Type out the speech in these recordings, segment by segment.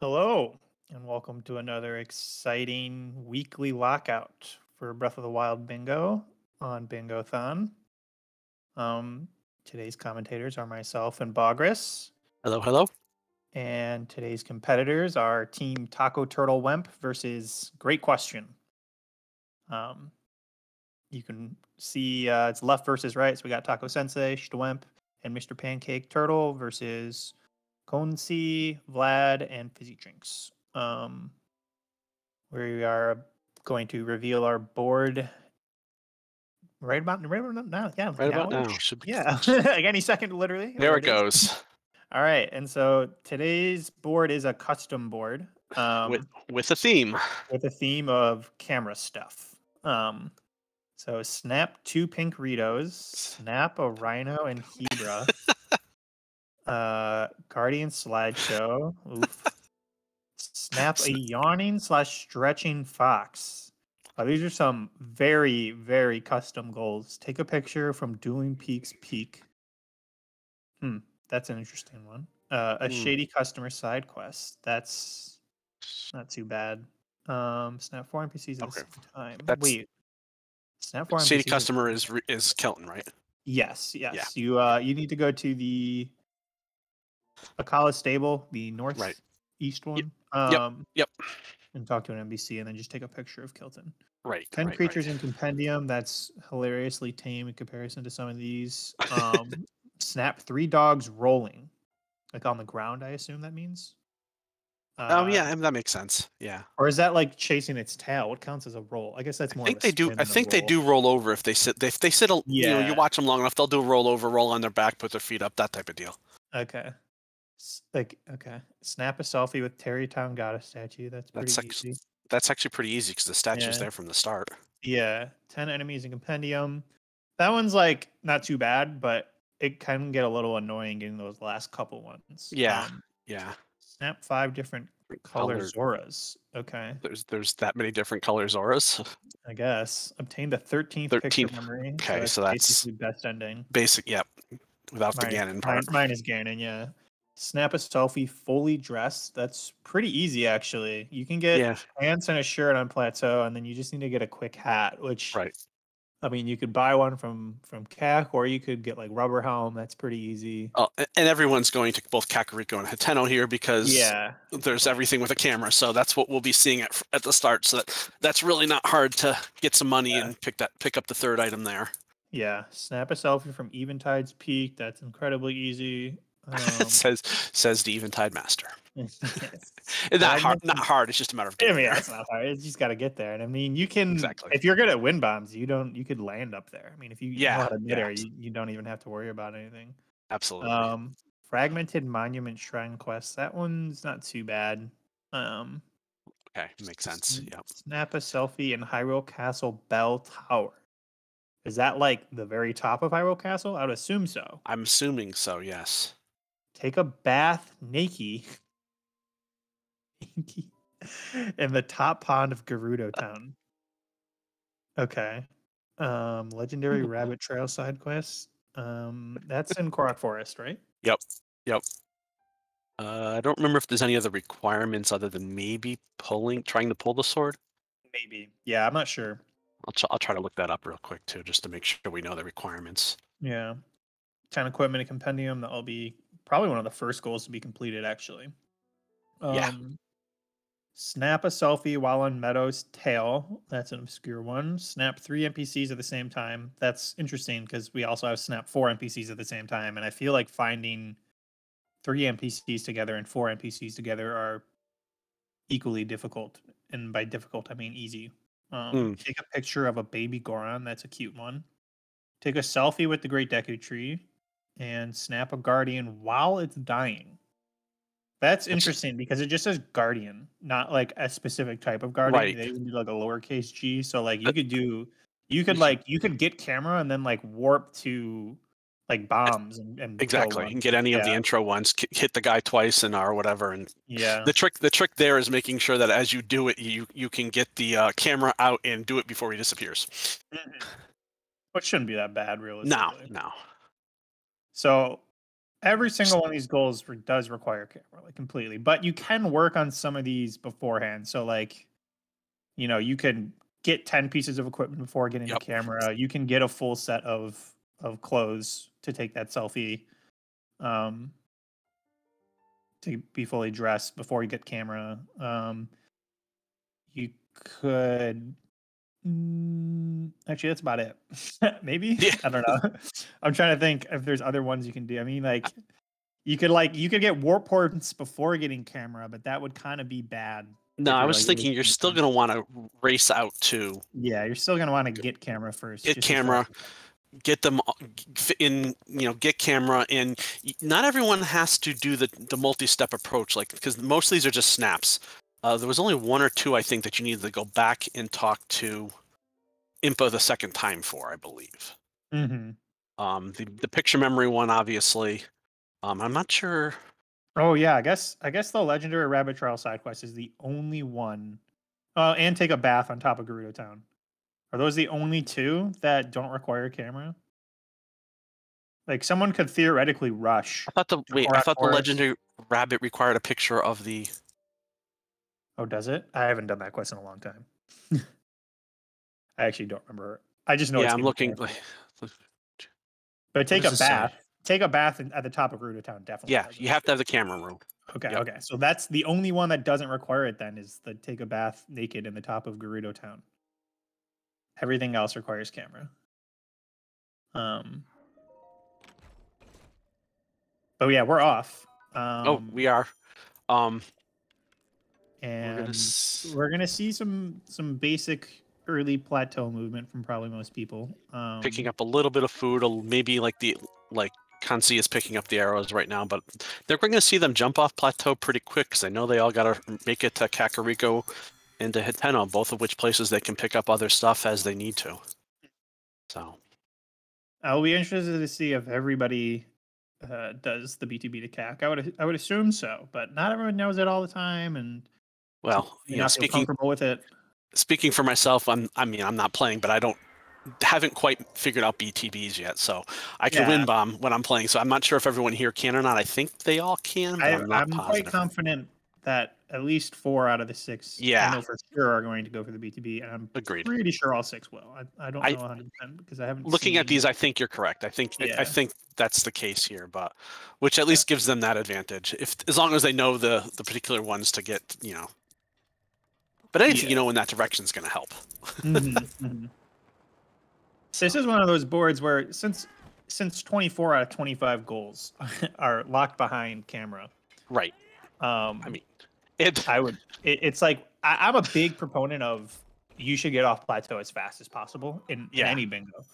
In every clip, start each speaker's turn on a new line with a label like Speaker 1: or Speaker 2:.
Speaker 1: Hello, and welcome to another exciting weekly lockout for Breath of the Wild Bingo on Bingothon. Um, Today's commentators are myself and Bogris,
Speaker 2: Hello, hello.
Speaker 1: and today's competitors are Team Taco Turtle Wemp versus Great Question. Um, you can see it's left versus right, so we got Taco Sensei, Wemp, and Mr. Pancake Turtle versus Konsi, Vlad, and Fizzy Drinks. We are going to reveal our board right about now. Yeah,
Speaker 2: Right about
Speaker 1: now.
Speaker 2: now. Should be
Speaker 1: Yeah, like any second, literally.
Speaker 2: there it
Speaker 1: Is.
Speaker 2: goes.
Speaker 1: All right, and so today's board is a custom board
Speaker 2: With a theme.
Speaker 1: with a theme of camera stuff. So snap 2 pink Ritos, snap a rhino and Hebra, Guardian slideshow, oof. Snap a yawning / stretching fox. These are some very, very custom goals. Take a picture from Dueling Peaks Peak. That's an interesting one. A shady customer side quest. That's not too bad. Snap 4 NPCs at the same time.
Speaker 2: That's
Speaker 1: Wait. Snap 4
Speaker 2: City
Speaker 1: NPCs.
Speaker 2: customer is Kelton, right?
Speaker 1: Yes.
Speaker 2: Yeah.
Speaker 1: You need to go to the Akala stable, the northeast one.
Speaker 2: Yep.
Speaker 1: And talk to an NPC and then just take a picture of Kilton.
Speaker 2: Right.
Speaker 1: 10
Speaker 2: right,
Speaker 1: creatures
Speaker 2: right.
Speaker 1: in Compendium. That's hilariously tame in comparison to some of these. Snap 3 dogs rolling. Like on the ground, I assume that means.
Speaker 2: Yeah, that makes sense. Yeah.
Speaker 1: Or is that like chasing its tail? What counts as a roll? I guess that's more of a spin
Speaker 2: I
Speaker 1: than
Speaker 2: think
Speaker 1: a
Speaker 2: they
Speaker 1: roll.
Speaker 2: do roll over if they sit. If they sit,
Speaker 1: Yeah.
Speaker 2: you watch them long enough, they'll do a roll over, roll on their back, put their feet up, that type of deal.
Speaker 1: Okay. Okay. Snap a selfie with Terrytown Goddess statue. That's pretty easy.
Speaker 2: That's actually pretty easy because the statue's there from the start.
Speaker 1: Yeah. 10 enemies in Compendium. That one's like not too bad, but it can get a little annoying getting those last couple ones.
Speaker 2: Yeah.
Speaker 1: Snap 5 different color Zoras. Okay.
Speaker 2: There's that many different color Zoras.
Speaker 1: I guess. Obtain the 13th picture memory.
Speaker 2: Okay,
Speaker 1: so that's basically best ending.
Speaker 2: Basic, yep. Without the Ganon part.
Speaker 1: Mine is Ganon, yeah. Snap a selfie fully dressed. That's pretty easy, actually. You can get pants and a shirt on Plateau, and then you just need to get a quick hat, which, I mean, you could buy one from CAC, or you could get like rubber helm. That's pretty easy.
Speaker 2: Oh, and everyone's going to both Kakariko and Hateno here because there's everything with a camera. So that's what we'll be seeing at the start. So that's really not hard to get some money and pick up the third item there.
Speaker 1: Yeah, snap a selfie from Eventide's Peak. That's incredibly easy.
Speaker 2: says the Eventide Master. Not hard. It's just a matter of getting there.
Speaker 1: It's not hard. It's just got to get there. And I mean, you can if you're good at wind bombs, you could land up there. I mean, if you know how to midair, you don't even have to worry about anything.
Speaker 2: Absolutely.
Speaker 1: Fragmented Monument Shrine Quest. That one's not too bad.
Speaker 2: Okay, makes sense. Yeah.
Speaker 1: Snap a selfie in Hyrule Castle Bell Tower. Is that like the very top of Hyrule Castle? I would assume so.
Speaker 2: I'm assuming so, yes.
Speaker 1: Take a bath naked in the top pond of Gerudo Town. Okay. Legendary Rabbit Trail side quest. That's in Korok Forest, right?
Speaker 2: Yep. I don't remember if there's any other requirements other than maybe trying to pull the sword.
Speaker 1: Maybe. Yeah, I'm not sure.
Speaker 2: I'll try to look that up real quick too, just to make sure we know the requirements.
Speaker 1: Yeah. 10 equipment and compendium. That'll be probably one of the first goals to be completed, actually. Snap a selfie while on Meadow's tail. That's an obscure one. Snap 3 NPCs at the same time. That's interesting because we also have snap 4 NPCs at the same time. And I feel like finding 3 NPCs together and 4 NPCs together are equally difficult. And by difficult, I mean easy. Take a picture of a baby Goron. That's a cute one. Take a selfie with the Great Deku Tree. And snap a Guardian while it's dying. That's interesting because it just says Guardian, not like a specific type of Guardian.
Speaker 2: Right.
Speaker 1: They even do like a lowercase g. So like you could get camera and then like warp to like bombs and
Speaker 2: exactly. You can get any of the intro ones, hit the guy twice and or whatever. And the trick there is making sure that as you do it, you can get the camera out and do it before he disappears.
Speaker 1: Which shouldn't be that bad, realistically.
Speaker 2: No.
Speaker 1: So Every single one of these goals does require camera, like completely. But you can work on some of these beforehand. So like, you know, you can get 10 pieces of equipment before getting the camera. You can get a full set of clothes to take that selfie. To be fully dressed before you get camera. You could actually, that's about it. Maybe. Yeah. I don't know. I'm trying to think if there's other ones you can do. I mean, like you could get warp points before getting camera, but that would kind of be bad.
Speaker 2: No, I was thinking you're still going to want to race out to.
Speaker 1: Yeah, you're still going to want to get camera first.
Speaker 2: Get camera. Get them in, get camera in. Not everyone has to do the multi-step approach, like, because most of these are just snaps. There was only one or two, I think, that you needed to go back and talk to Impa the second time for, I believe.
Speaker 1: Mm-hmm.
Speaker 2: The picture memory one, obviously. I'm not sure.
Speaker 1: Oh yeah, I guess the legendary rabbit trail side quest is the only one. And take a bath on top of Gerudo Town. Are those the only two that don't require camera? Like someone could theoretically rush.
Speaker 2: I thought the legendary rabbit required a picture of the.
Speaker 1: Oh, does it? I haven't done that quest in a long time. I actually don't remember. I just know.
Speaker 2: Yeah, I'm looking.
Speaker 1: But take a bath. Take a bath at the top of Gerudo Town, definitely.
Speaker 2: Yeah, you have to have the camera room.
Speaker 1: Okay, okay. So that's the only one that doesn't require it then is the take a bath naked in the top of Gerudo Town. Everything else requires camera. But yeah, we're off.
Speaker 2: We are.
Speaker 1: And we're gonna see some basic early plateau movement from probably most people.
Speaker 2: Picking up a little bit of food, maybe like Kansi is picking up the arrows right now, but they're going to see them jump off plateau pretty quick because I know they all got to make it to Kakariko and to Hiteno, both of which places they can pick up other stuff as they need to. So
Speaker 1: I'll be interested to see if everybody does the BTB to CAC. I would assume so, but not everyone knows it all the time, and
Speaker 2: well,
Speaker 1: feel comfortable with it.
Speaker 2: Speaking for myself, I'm not playing, but I haven't quite figured out BTBs yet, so I can win bomb when I'm playing. So I'm not sure if everyone here can or not. I think they all can, but I'm
Speaker 1: quite confident that at least 4 out of the 6 I know for sure are going to go for the BTB, and I'm pretty sure all 6 will. I don't know 100% because I haven't
Speaker 2: looking at these. I think you're correct. I think that's the case here, but which at least gives them that advantage as long as they know the particular ones to get, But anything in that direction is going to help.
Speaker 1: Mm-hmm. So this is one of those boards where since 24 out of 25 goals are locked behind camera,
Speaker 2: right?
Speaker 1: It's like I'm a big proponent of you should get off plateau as fast as possible in any bingo.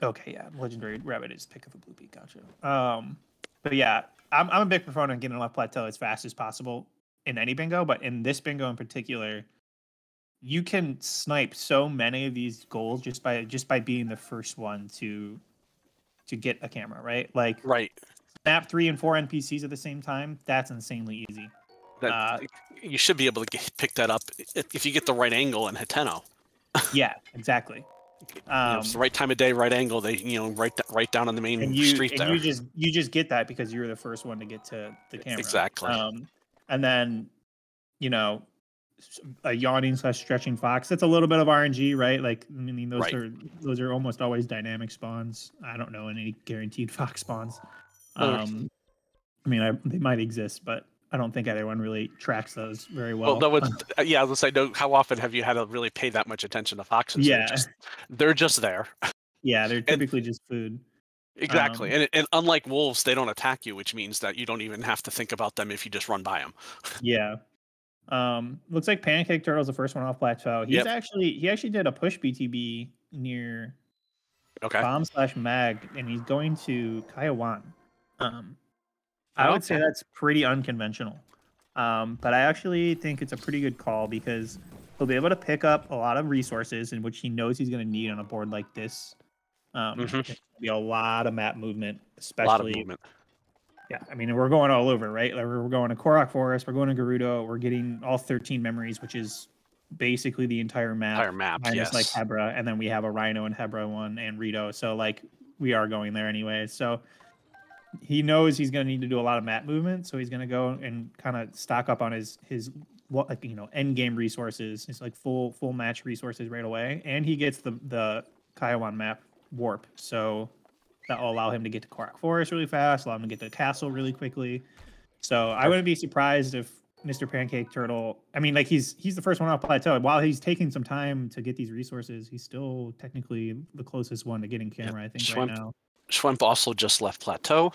Speaker 1: Okay, yeah, legendary rabbit is pick of a blue beak, gotcha. But yeah, I'm a big proponent of getting off plateau as fast as possible in any bingo, but in this bingo in particular, you can snipe so many of these goals just by being the first one to get a camera, right? Like snap 3 and 4 NPCs at the same time. That's insanely easy.
Speaker 2: You should be able to pick that up if you get the right angle in Hiteno.
Speaker 1: Yeah, exactly.
Speaker 2: It's the right time of day, right angle. They right down on the main street there.
Speaker 1: And you just get that because you were the first one to get to the camera.
Speaker 2: Exactly.
Speaker 1: And then a yawning / stretching fox. That's a little bit of RNG, right? Like, I mean, those are almost always dynamic spawns. I don't know any guaranteed fox spawns. I mean, they might exist, but I don't think anyone really tracks those very well.
Speaker 2: Well, I was gonna say, how often have you had to really pay that much attention to foxes?
Speaker 1: Yeah,
Speaker 2: they're just there.
Speaker 1: Yeah, they're typically just food.
Speaker 2: Exactly, and unlike wolves, they don't attack you, which means that you don't even have to think about them if you just run by them.
Speaker 1: Yeah. Looks like Pancake Turtle's the first one off plateau. He actually did a push BTB near bomb / mag, and he's going to Kaiwan. I would say that's pretty unconventional. But I actually think it's a pretty good call because he'll be able to pick up a lot of resources in which he knows he's going to need on a board like this. There's going to be a lot of map movement, especially. A lot of movement. Yeah, I mean, we're going all over, right? Like we're going to Korok Forest, we're going to Gerudo, we're getting all 13 memories, which is basically the entire map. Minus like Hebra, and then we have a Rhino and Hebra one and Rito. So like we are going there anyway. So he knows he's going to need to do a lot of map movement, so he's going to go and kind of stock up on his like, you know, end game resources. It's like full match resources right away, and he gets the Kiowan map warp, so that will allow him to get to Korok Forest really fast, allow him to get to the castle really quickly. So I wouldn't be surprised if Mr. Pancake Turtle, I mean, like he's the first one off plateau. While he's taking some time to get these resources, he's still technically the closest one to getting camera, I think, right now.
Speaker 2: Schwemp also just left plateau.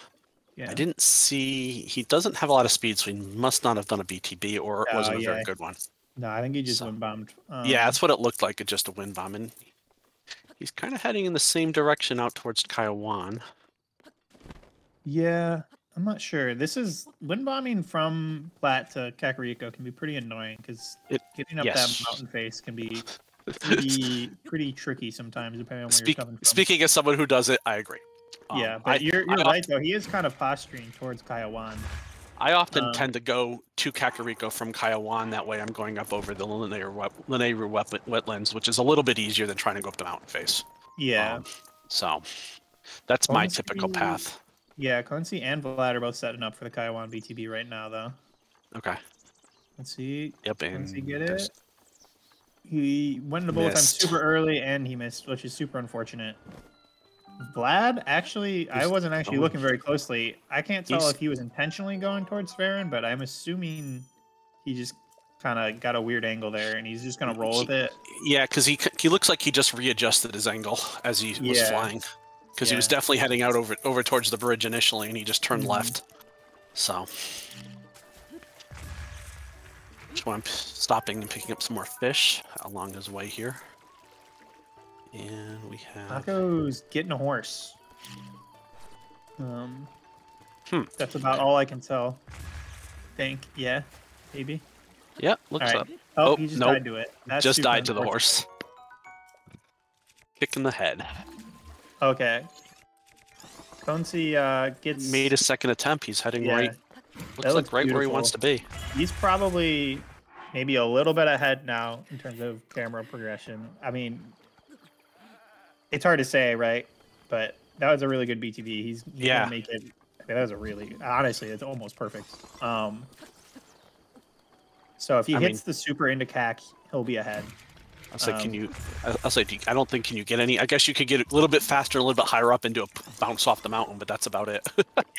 Speaker 1: Yeah.
Speaker 2: I didn't see, he doesn't have a lot of speed, so he must not have done a BTB, or it wasn't a very good one.
Speaker 1: No, I think he just wind bombed.
Speaker 2: Yeah, that's what it looked like, just a wind bomb. And he's kind of heading in the same direction out towards Kiowan.
Speaker 1: Yeah, I'm not sure. This is wind bombing from Platte to Kakariko can be pretty annoying because getting up that mountain face can be pretty tricky sometimes, depending on where you're coming from.
Speaker 2: Speaking as someone who does it, I agree.
Speaker 1: Yeah, but you're right though. He is kind of posturing towards Kiowan.
Speaker 2: I often tend to go to Kakariko from Kiowan. That way I'm going up over the Linear wetlands, which is a little bit easier than trying to go up the mountain face.
Speaker 1: Yeah.
Speaker 2: So that's my typical path.
Speaker 1: Yeah, Clancy and Vlad are both setting up for the Kiowan BTB right now, though.
Speaker 2: Okay.
Speaker 1: Let's see.
Speaker 2: Yep.
Speaker 1: Clancy get it. He went into bullet time super early, and he missed, which is super unfortunate. Vlad, actually, I wasn't actually looking very closely. I can't tell if he was intentionally going towards Farron, but I'm assuming he just kind of got a weird angle there, and he's just going to roll with it.
Speaker 2: Yeah, because he looks like he just readjusted his angle as he was flying. Because he was definitely heading out over towards the bridge initially, and he just turned left. So, Schwemp stopping and picking up some more fish along his way here. And we have...
Speaker 1: Taco's getting a horse. That's about all I can tell. Yeah, maybe.
Speaker 2: Yeah, looks up.
Speaker 1: Oh, he just died to it. That's
Speaker 2: just died to the horse. Kick in the head.
Speaker 1: Okay. Concy gets...
Speaker 2: Made a second attempt. He's heading right... Looks like right where he wants to be.
Speaker 1: He's probably maybe a little bit ahead now in terms of camera progression. I mean... It's hard to say, right? But that was a really good BTB. He's gonna make it. That was a really, honestly, it's almost perfect. So if he hits the super into CAC, he'll be ahead.
Speaker 2: I'll say, I don't think, can you get any? I guess you could get a little bit faster, a little bit higher up, and do a bounce off the mountain, but that's about it.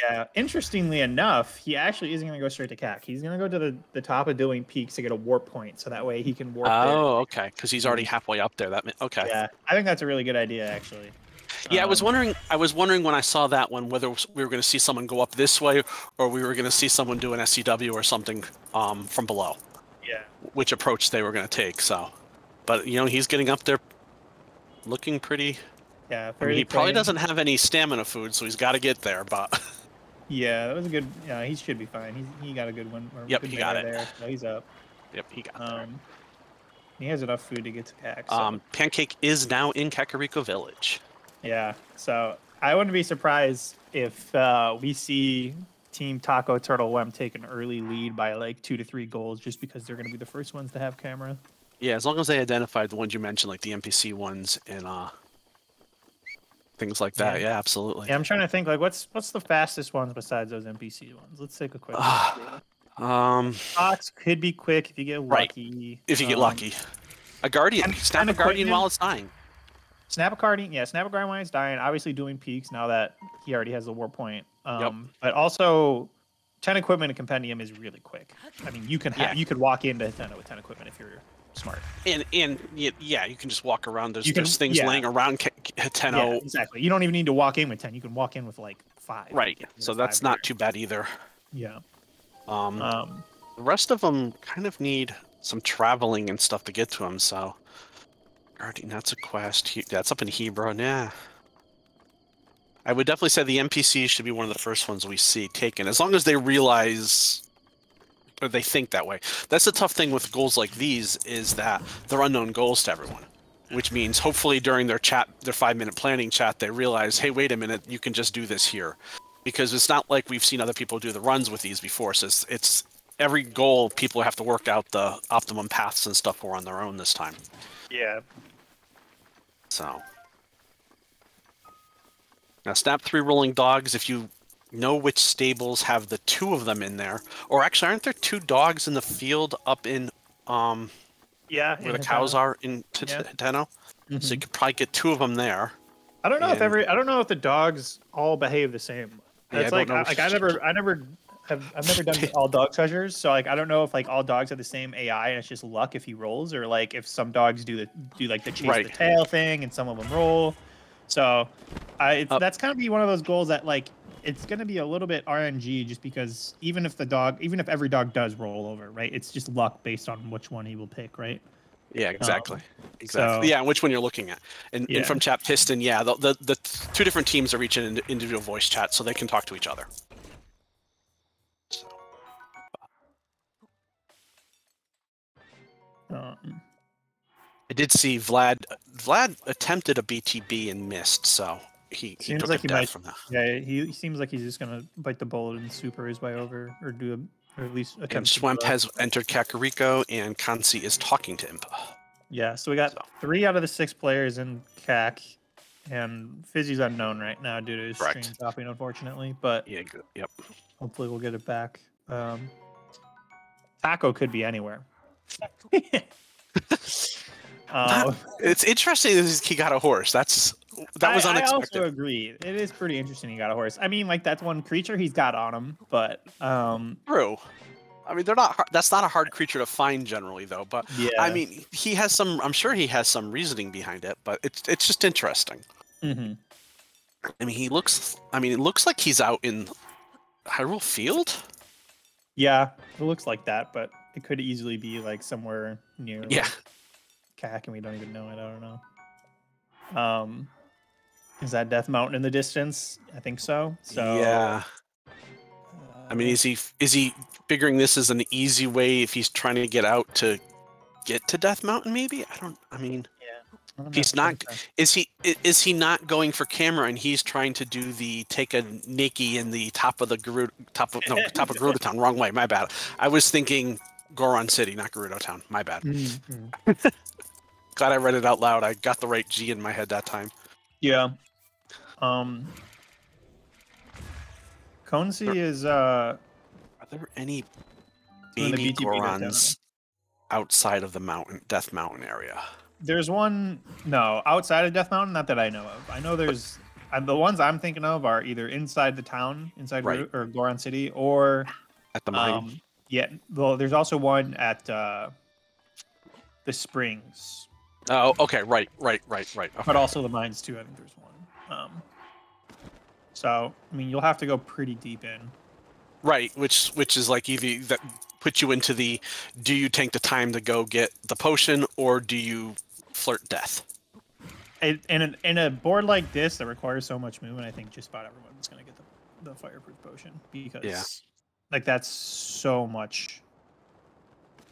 Speaker 1: Yeah. Interestingly enough, he actually isn't going to go straight to CAC. He's going to go to the top of Doing Peaks to get a warp point, so that way he can warp.
Speaker 2: Oh, okay. Because he's already halfway up there. Okay.
Speaker 1: Yeah, I think that's a really good idea, actually.
Speaker 2: Yeah, I was wondering when I saw that one whether we were going to see someone go up this way or we were going to see someone do an SCW or something from below.
Speaker 1: Yeah.
Speaker 2: Which approach they were going to take. So, but you know, he's getting up there, looking pretty.
Speaker 1: Yeah.
Speaker 2: I mean, he probably doesn't have any stamina food, so he's got to get there. But
Speaker 1: yeah, that was a good. Yeah, he should be fine. He got a good one.
Speaker 2: Yep, he got it.
Speaker 1: There. So he's up.
Speaker 2: Yep, he got there.
Speaker 1: He has enough food to get to CAC. So.
Speaker 2: Pancake is now in Kakariko Village.
Speaker 1: Yeah, so I wouldn't be surprised if we see Team Taco Turtle Wem take an early lead by like 2 to 3 goals, just because they're going to be the first ones to have camera.
Speaker 2: Yeah, as long as they identified the ones you mentioned, like the NPC ones and things like that. Yeah, absolutely.
Speaker 1: Yeah, I'm trying to think like what's the fastest ones besides those NPC ones. Let's take a quick look. Fox could be quick if you get lucky.
Speaker 2: If you get lucky, a guardian, snap a guardian while it's dying.
Speaker 1: Snap a guardian while he's dying. Obviously doing peaks now that he already has the warp point. But also 10 equipment and compendium is really quick. I mean, you can you could walk into Hiteno with 10 equipment if you're smart.
Speaker 2: And yeah, you can just walk around. There's things laying around Hiteno.
Speaker 1: Yeah, exactly. You don't even need to walk in with 10. You can walk in with like 5.
Speaker 2: Right. So that's not too bad either.
Speaker 1: Yeah.
Speaker 2: The rest of them kind of need some traveling and stuff to get to them. So. Guardian, that's a quest. That's up in Hebrew. Yeah. I would definitely say the NPCs should be one of the first ones we see taken, as long as they realize or they think that way. That's the tough thing with goals like these, is that they're unknown goals to everyone, which means hopefully during their 5-minute planning chat, they realize, hey, wait a minute, you can just do this here. Because it's not like we've seen other people do the runs with these before. So it's every goal people have to work out the optimum paths and stuff for on their own this time.
Speaker 1: Yeah.
Speaker 2: So, Now, Snap 3 rolling dogs, if you know which stables have the 2 of them in there, or actually, aren't there 2 dogs in the field up in
Speaker 1: yeah,
Speaker 2: where the cows are in Hateno? So you could probably get 2 of them there.
Speaker 1: I don't know if I don't know if the dogs all behave the same. It's like I've never done all dog treasures, so like I don't know if like all dogs have the same AI and it's just luck if he rolls, or like if some dogs do like the chase the tail thing and some of them roll. So that's kind of be one of those goals that like it's going to be a little bit RNG, just because even if every dog does roll over, right? It's just luck based on which one he will pick, right?
Speaker 2: Yeah, exactly. So, yeah, which one you're looking at. And from Chat Piston, yeah, the 2 different teams are each in individual voice chat, so they can talk to each other. So. I did see Vlad attempted a BTB and missed, so he took like a death from that.
Speaker 1: Yeah, he seems like he's just gonna bite the bullet and super his way over, or at least attempt.
Speaker 2: And Swamp has entered Kakariko, and Kansi is talking to Impa.
Speaker 1: Yeah, so we got 3 out of the 6 players in CAC, and Fizzy's unknown right now due to his stream stopping, unfortunately. But
Speaker 2: yeah, good. Yep.
Speaker 1: Hopefully we'll get it back. Taco could be anywhere.
Speaker 2: It's interesting that he got a horse. That was unexpected.
Speaker 1: I also agree. It is pretty interesting he got a horse. I mean, like, that's one creature he's got on him, but
Speaker 2: true. I mean, they're not hard. That's not a hard creature to find generally, though. But yeah. I mean, he has some. I'm sure he has some reasoning behind it. But it's just interesting.
Speaker 1: Mm-hmm.
Speaker 2: I mean, he looks. I mean, it looks like he's out in Hyrule Field.
Speaker 1: Yeah, it looks like that, but it could easily be like somewhere near.
Speaker 2: Yeah.
Speaker 1: CAC, and we don't even know it. I don't know. Is that Death Mountain in the distance? I think so. So
Speaker 2: yeah. I mean, is he figuring this as an easy way if he's trying to get out to get to Death Mountain? Maybe I mean, he's not. Is he not going for camera and he's trying to do the take a Nikki in the top of Gerudo Town? Wrong way. My bad. I was thinking Goron City, not Gerudo Town. My bad.
Speaker 1: Mm-hmm.
Speaker 2: Glad I read it out loud. I got the right G in my head that time.
Speaker 1: Yeah. Konzi is
Speaker 2: Are there any baby Gorons outside of the Death Mountain area?
Speaker 1: There's one outside of Death Mountain, not that I know of. I know there's the ones I'm thinking of are either inside the town, or Goron City, or
Speaker 2: at the mine.
Speaker 1: Yeah, well, there's also one at the springs.
Speaker 2: Oh, okay, right. Okay.
Speaker 1: But also the mines too. I think there's one. So I mean, you'll have to go pretty deep in.
Speaker 2: Right, which is like either that puts you into the do you take the time to go get the potion or do you flirt death?
Speaker 1: In a board like this that requires so much movement, I think just about everyone's gonna get the fireproof potion because like that's so much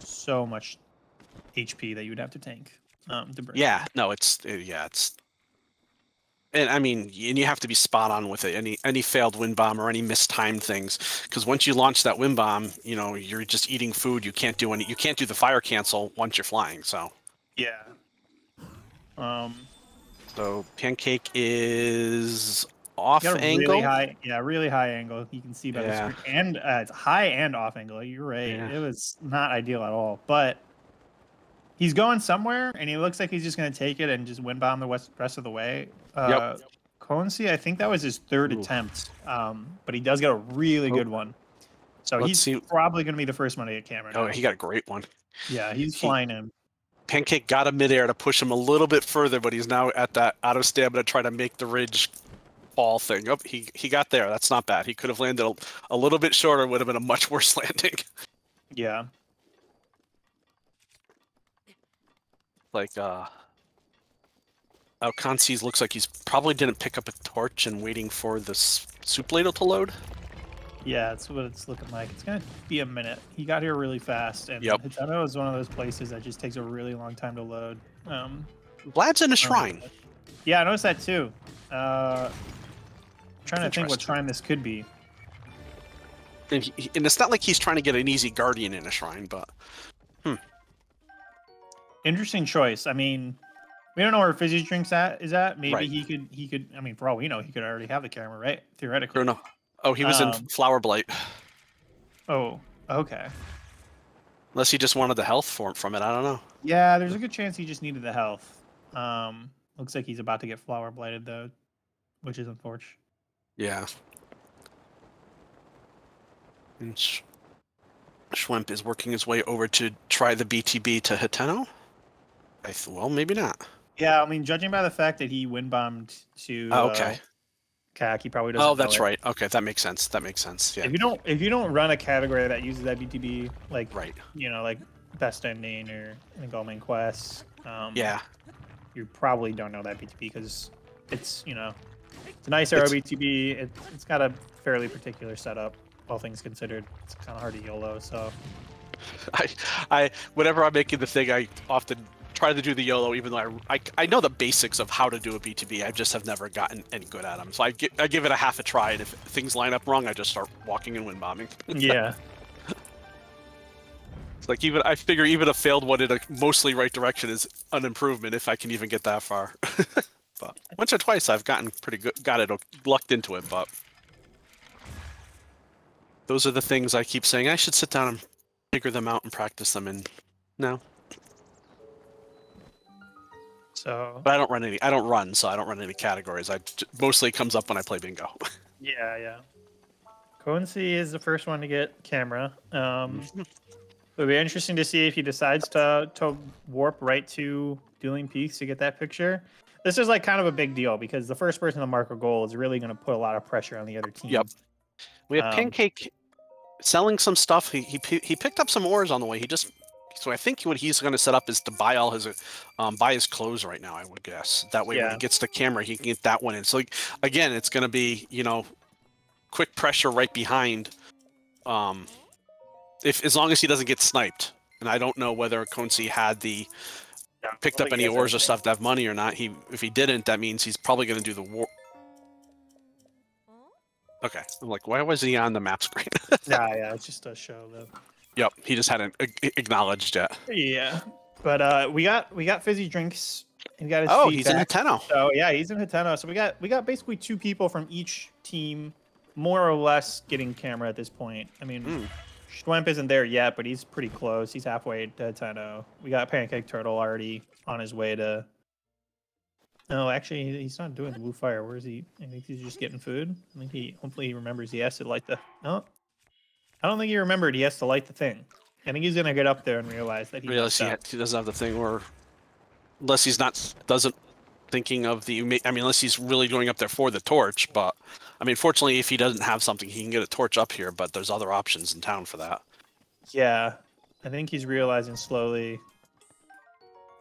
Speaker 1: HP that you would have to tank to bring.
Speaker 2: Yeah, no, it's and I mean, and you have to be spot on with it. Any failed wind bomb or any mistimed things, because once you launch that wind bomb, you know you're just eating food. You can't do the fire cancel once you're flying. So
Speaker 1: yeah.
Speaker 2: So Pancake is off angle.
Speaker 1: Really high angle. You can see by the screen, and it's high and off angle. You're right. Yeah. It was not ideal at all, but he's going somewhere, and he looks like he's just going to take it and just wind bomb the rest of the way. Konsi, I think that was his 3rd attempt, but he does get a really good one. So he's probably going to be the first one to get camera.
Speaker 2: Oh, he got a great one.
Speaker 1: Yeah, he's flying in.
Speaker 2: Pancake got him midair to push him a little bit further, but he's now at that out of stamina to try to make the ridge fall thing. Oh, he got there. That's not bad. He could have landed a little bit shorter. Would have been a much worse landing.
Speaker 1: Yeah.
Speaker 2: Like, Kansi's looks like he's probably didn't pick up a torch and waiting for the soup ladle to load.
Speaker 1: Yeah, that's what it's looking like. It's going to be a minute. He got here really fast, and Hateno is one of those places that just takes a really long time to load.
Speaker 2: Vlad's in a shrine.
Speaker 1: Yeah, I noticed that too. Trying to think what shrine this could be.
Speaker 2: And it's not like he's trying to get an easy guardian in a shrine, but...
Speaker 1: Interesting choice. I mean, We don't know where Fizzy Drinks is at. Maybe
Speaker 2: Right.
Speaker 1: he could. I mean, for all we know, he could already have the camera, right? Theoretically.
Speaker 2: Or no. Oh, he was in Flower Blight.
Speaker 1: Oh, okay.
Speaker 2: Unless he just wanted the health from it, I don't know.
Speaker 1: Yeah, there's a good chance he just needed the health. Looks like he's about to get Flower Blighted though, which is unfortunate.
Speaker 2: Yeah. And Schwemp is working his way over to try the BTB to Hiteno. Well, maybe not.
Speaker 1: Yeah, I mean, judging by the fact that he wind bombed to
Speaker 2: okay.
Speaker 1: CAC, he probably doesn't.
Speaker 2: Oh, that's right. Okay, that makes sense. That makes sense. Yeah.
Speaker 1: If you don't run a category that uses that BTB, like
Speaker 2: right,
Speaker 1: you know, like Best Ending or Gold Quest,
Speaker 2: yeah,
Speaker 1: you probably don't know that BTB because it's it's a nice arrow BTB. It's got a fairly particular setup, all things considered. It's kind of hard to YOLO. So,
Speaker 2: whenever I'm making the thing, I often try to do the YOLO, even though I know the basics of how to do a BTB. I just have never gotten any good at them. So I give it a half a try, and if things line up wrong, I just start walking and wind bombing.
Speaker 1: Yeah.
Speaker 2: It's like I figure even a failed one in a mostly right direction is an improvement if I can even get that far. But once or twice I've gotten pretty good, lucked into it. But those are the things I keep saying I should sit down and figure them out and practice them. And no.
Speaker 1: So,
Speaker 2: but I don't run, so I don't run any categories. Mostly it comes up when I play bingo.
Speaker 1: Yeah. Quincy is the first one to get camera. It'll be interesting to see if he decides to warp right to Dueling Peaks to get that picture. This is like kind of a big deal because the first person to mark a goal is really going to put a lot of pressure on the other team.
Speaker 2: Yep. We have Pancake selling some stuff. He picked up some ores on the way. So I think what he's going to set up is to buy all his buy his clothes right now, I would guess. That way when he gets the camera, he can get that one in. So again, it's going to be, quick pressure right behind as long as he doesn't get sniped. And I don't know whether Quincy had picked up any ores or stuff to have money or not. If he didn't, that means he's probably going to do the war. Okay. I'm like, why was he on the map screen?
Speaker 1: Yeah, it's just a show though.
Speaker 2: Yep, he just hadn't acknowledged yet.
Speaker 1: Yeah, but we got Fizzy Drinks. He got his
Speaker 2: he's in Hiteno.
Speaker 1: So yeah, he's in Hiteno. So we got basically 2 people from each team, more or less, getting camera at this point. I mean, Schwemp isn't there yet, but he's pretty close. He's halfway to Hiteno. We got Pancake Turtle already on his way to. No, actually, he's not doing the blue fire. Where is he? I think he's just getting food. I think hopefully he remembers he has to light the. No. I don't think he remembered he has to light the thing. I think he's gonna get up there and realize that he
Speaker 2: doesn't have the thing, or unless he's doesn't thinking of unless he's really going up there for the torch. But I mean, fortunately, if he doesn't have something, he can get a torch up here. But there's other options in town for that.
Speaker 1: Yeah, I think he's realizing slowly.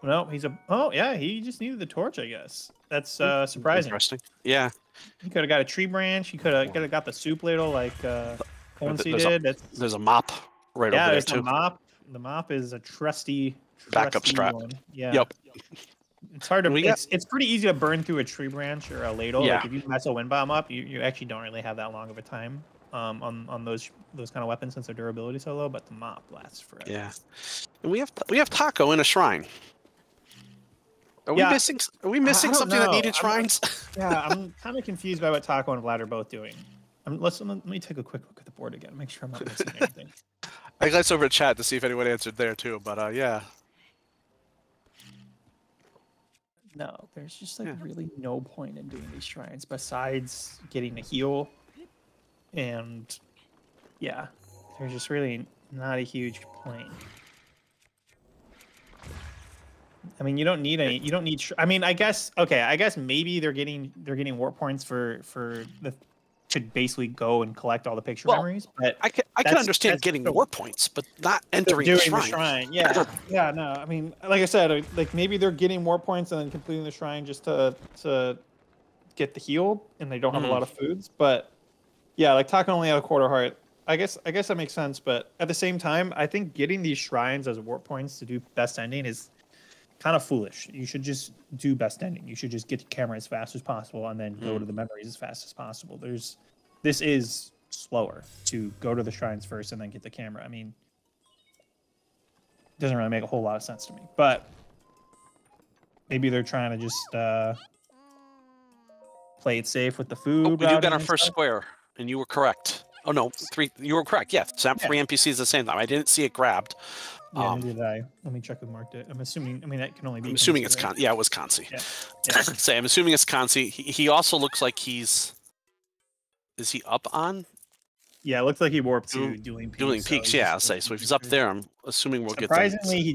Speaker 1: No, he just needed the torch, I guess. That's surprising.
Speaker 2: Interesting. Yeah.
Speaker 1: He could have got a tree branch. He could have got the soup ladle like Quincy did.
Speaker 2: There's a mop right over there
Speaker 1: there's
Speaker 2: too.
Speaker 1: The mop. The mop is a trusty
Speaker 2: backup strap.
Speaker 1: One. Yeah.
Speaker 2: Yep.
Speaker 1: It's hard to. It's pretty easy to burn through a tree branch or a ladle.
Speaker 2: Yeah.
Speaker 1: Like if you mess a wind bomb up, you actually don't really have that long of a time on those kind of weapons since their durability is so low. But the mop lasts forever.
Speaker 2: Yeah. And we have Taco in a shrine. Are we missing something that needed shrines?
Speaker 1: I'm kind of confused by what Taco and Vlad are both doing. Let me take a quick look at the board again, make sure I'm not missing anything.
Speaker 2: I glanced over at chat to see if anyone answered there too, but yeah.
Speaker 1: No, there's just really no point in doing these shrines besides getting a heal, and there's just really not a huge point. I mean, you don't need any. You don't need. I mean, I guess maybe they're getting warp points for to basically go and collect all the picture memories. But
Speaker 2: I can understand getting warp points, but not entering the shrine.
Speaker 1: Yeah, no. I mean, like I said, maybe they're getting warp points and then completing the shrine just to get the heal, and they don't have a lot of foods. But yeah, like Taco only had a quarter heart. I guess that makes sense. But at the same time, I think getting these shrines as warp points to do best ending is kind of foolish. You should just do best ending. You should just get the camera as fast as possible and then go to the memories as fast as possible. This is slower to go to the shrines first and then get the camera. I mean, it doesn't really make a whole lot of sense to me. But maybe they're trying to just play it safe with the food.
Speaker 2: We do got our first square, and you were correct. Oh no, 3. You were correct. Yeah, snap 3 NPCs at the same time. I didn't see it grabbed.
Speaker 1: Yeah, neither did I. Let me check who marked it. I'm assuming. I mean, that can only be.
Speaker 2: I'm assuming it's
Speaker 1: right?
Speaker 2: Yeah, it was Kansi.
Speaker 1: Yeah.
Speaker 2: Say, I'm assuming it's Kansi. He also looks like he's. Is he up on?
Speaker 1: Yeah, it looks like he warped to Dueling Peaks.
Speaker 2: Dueling Peaks, so yeah. I'll say. So if he's up there, I'm assuming we'll get.
Speaker 1: Surprisingly, he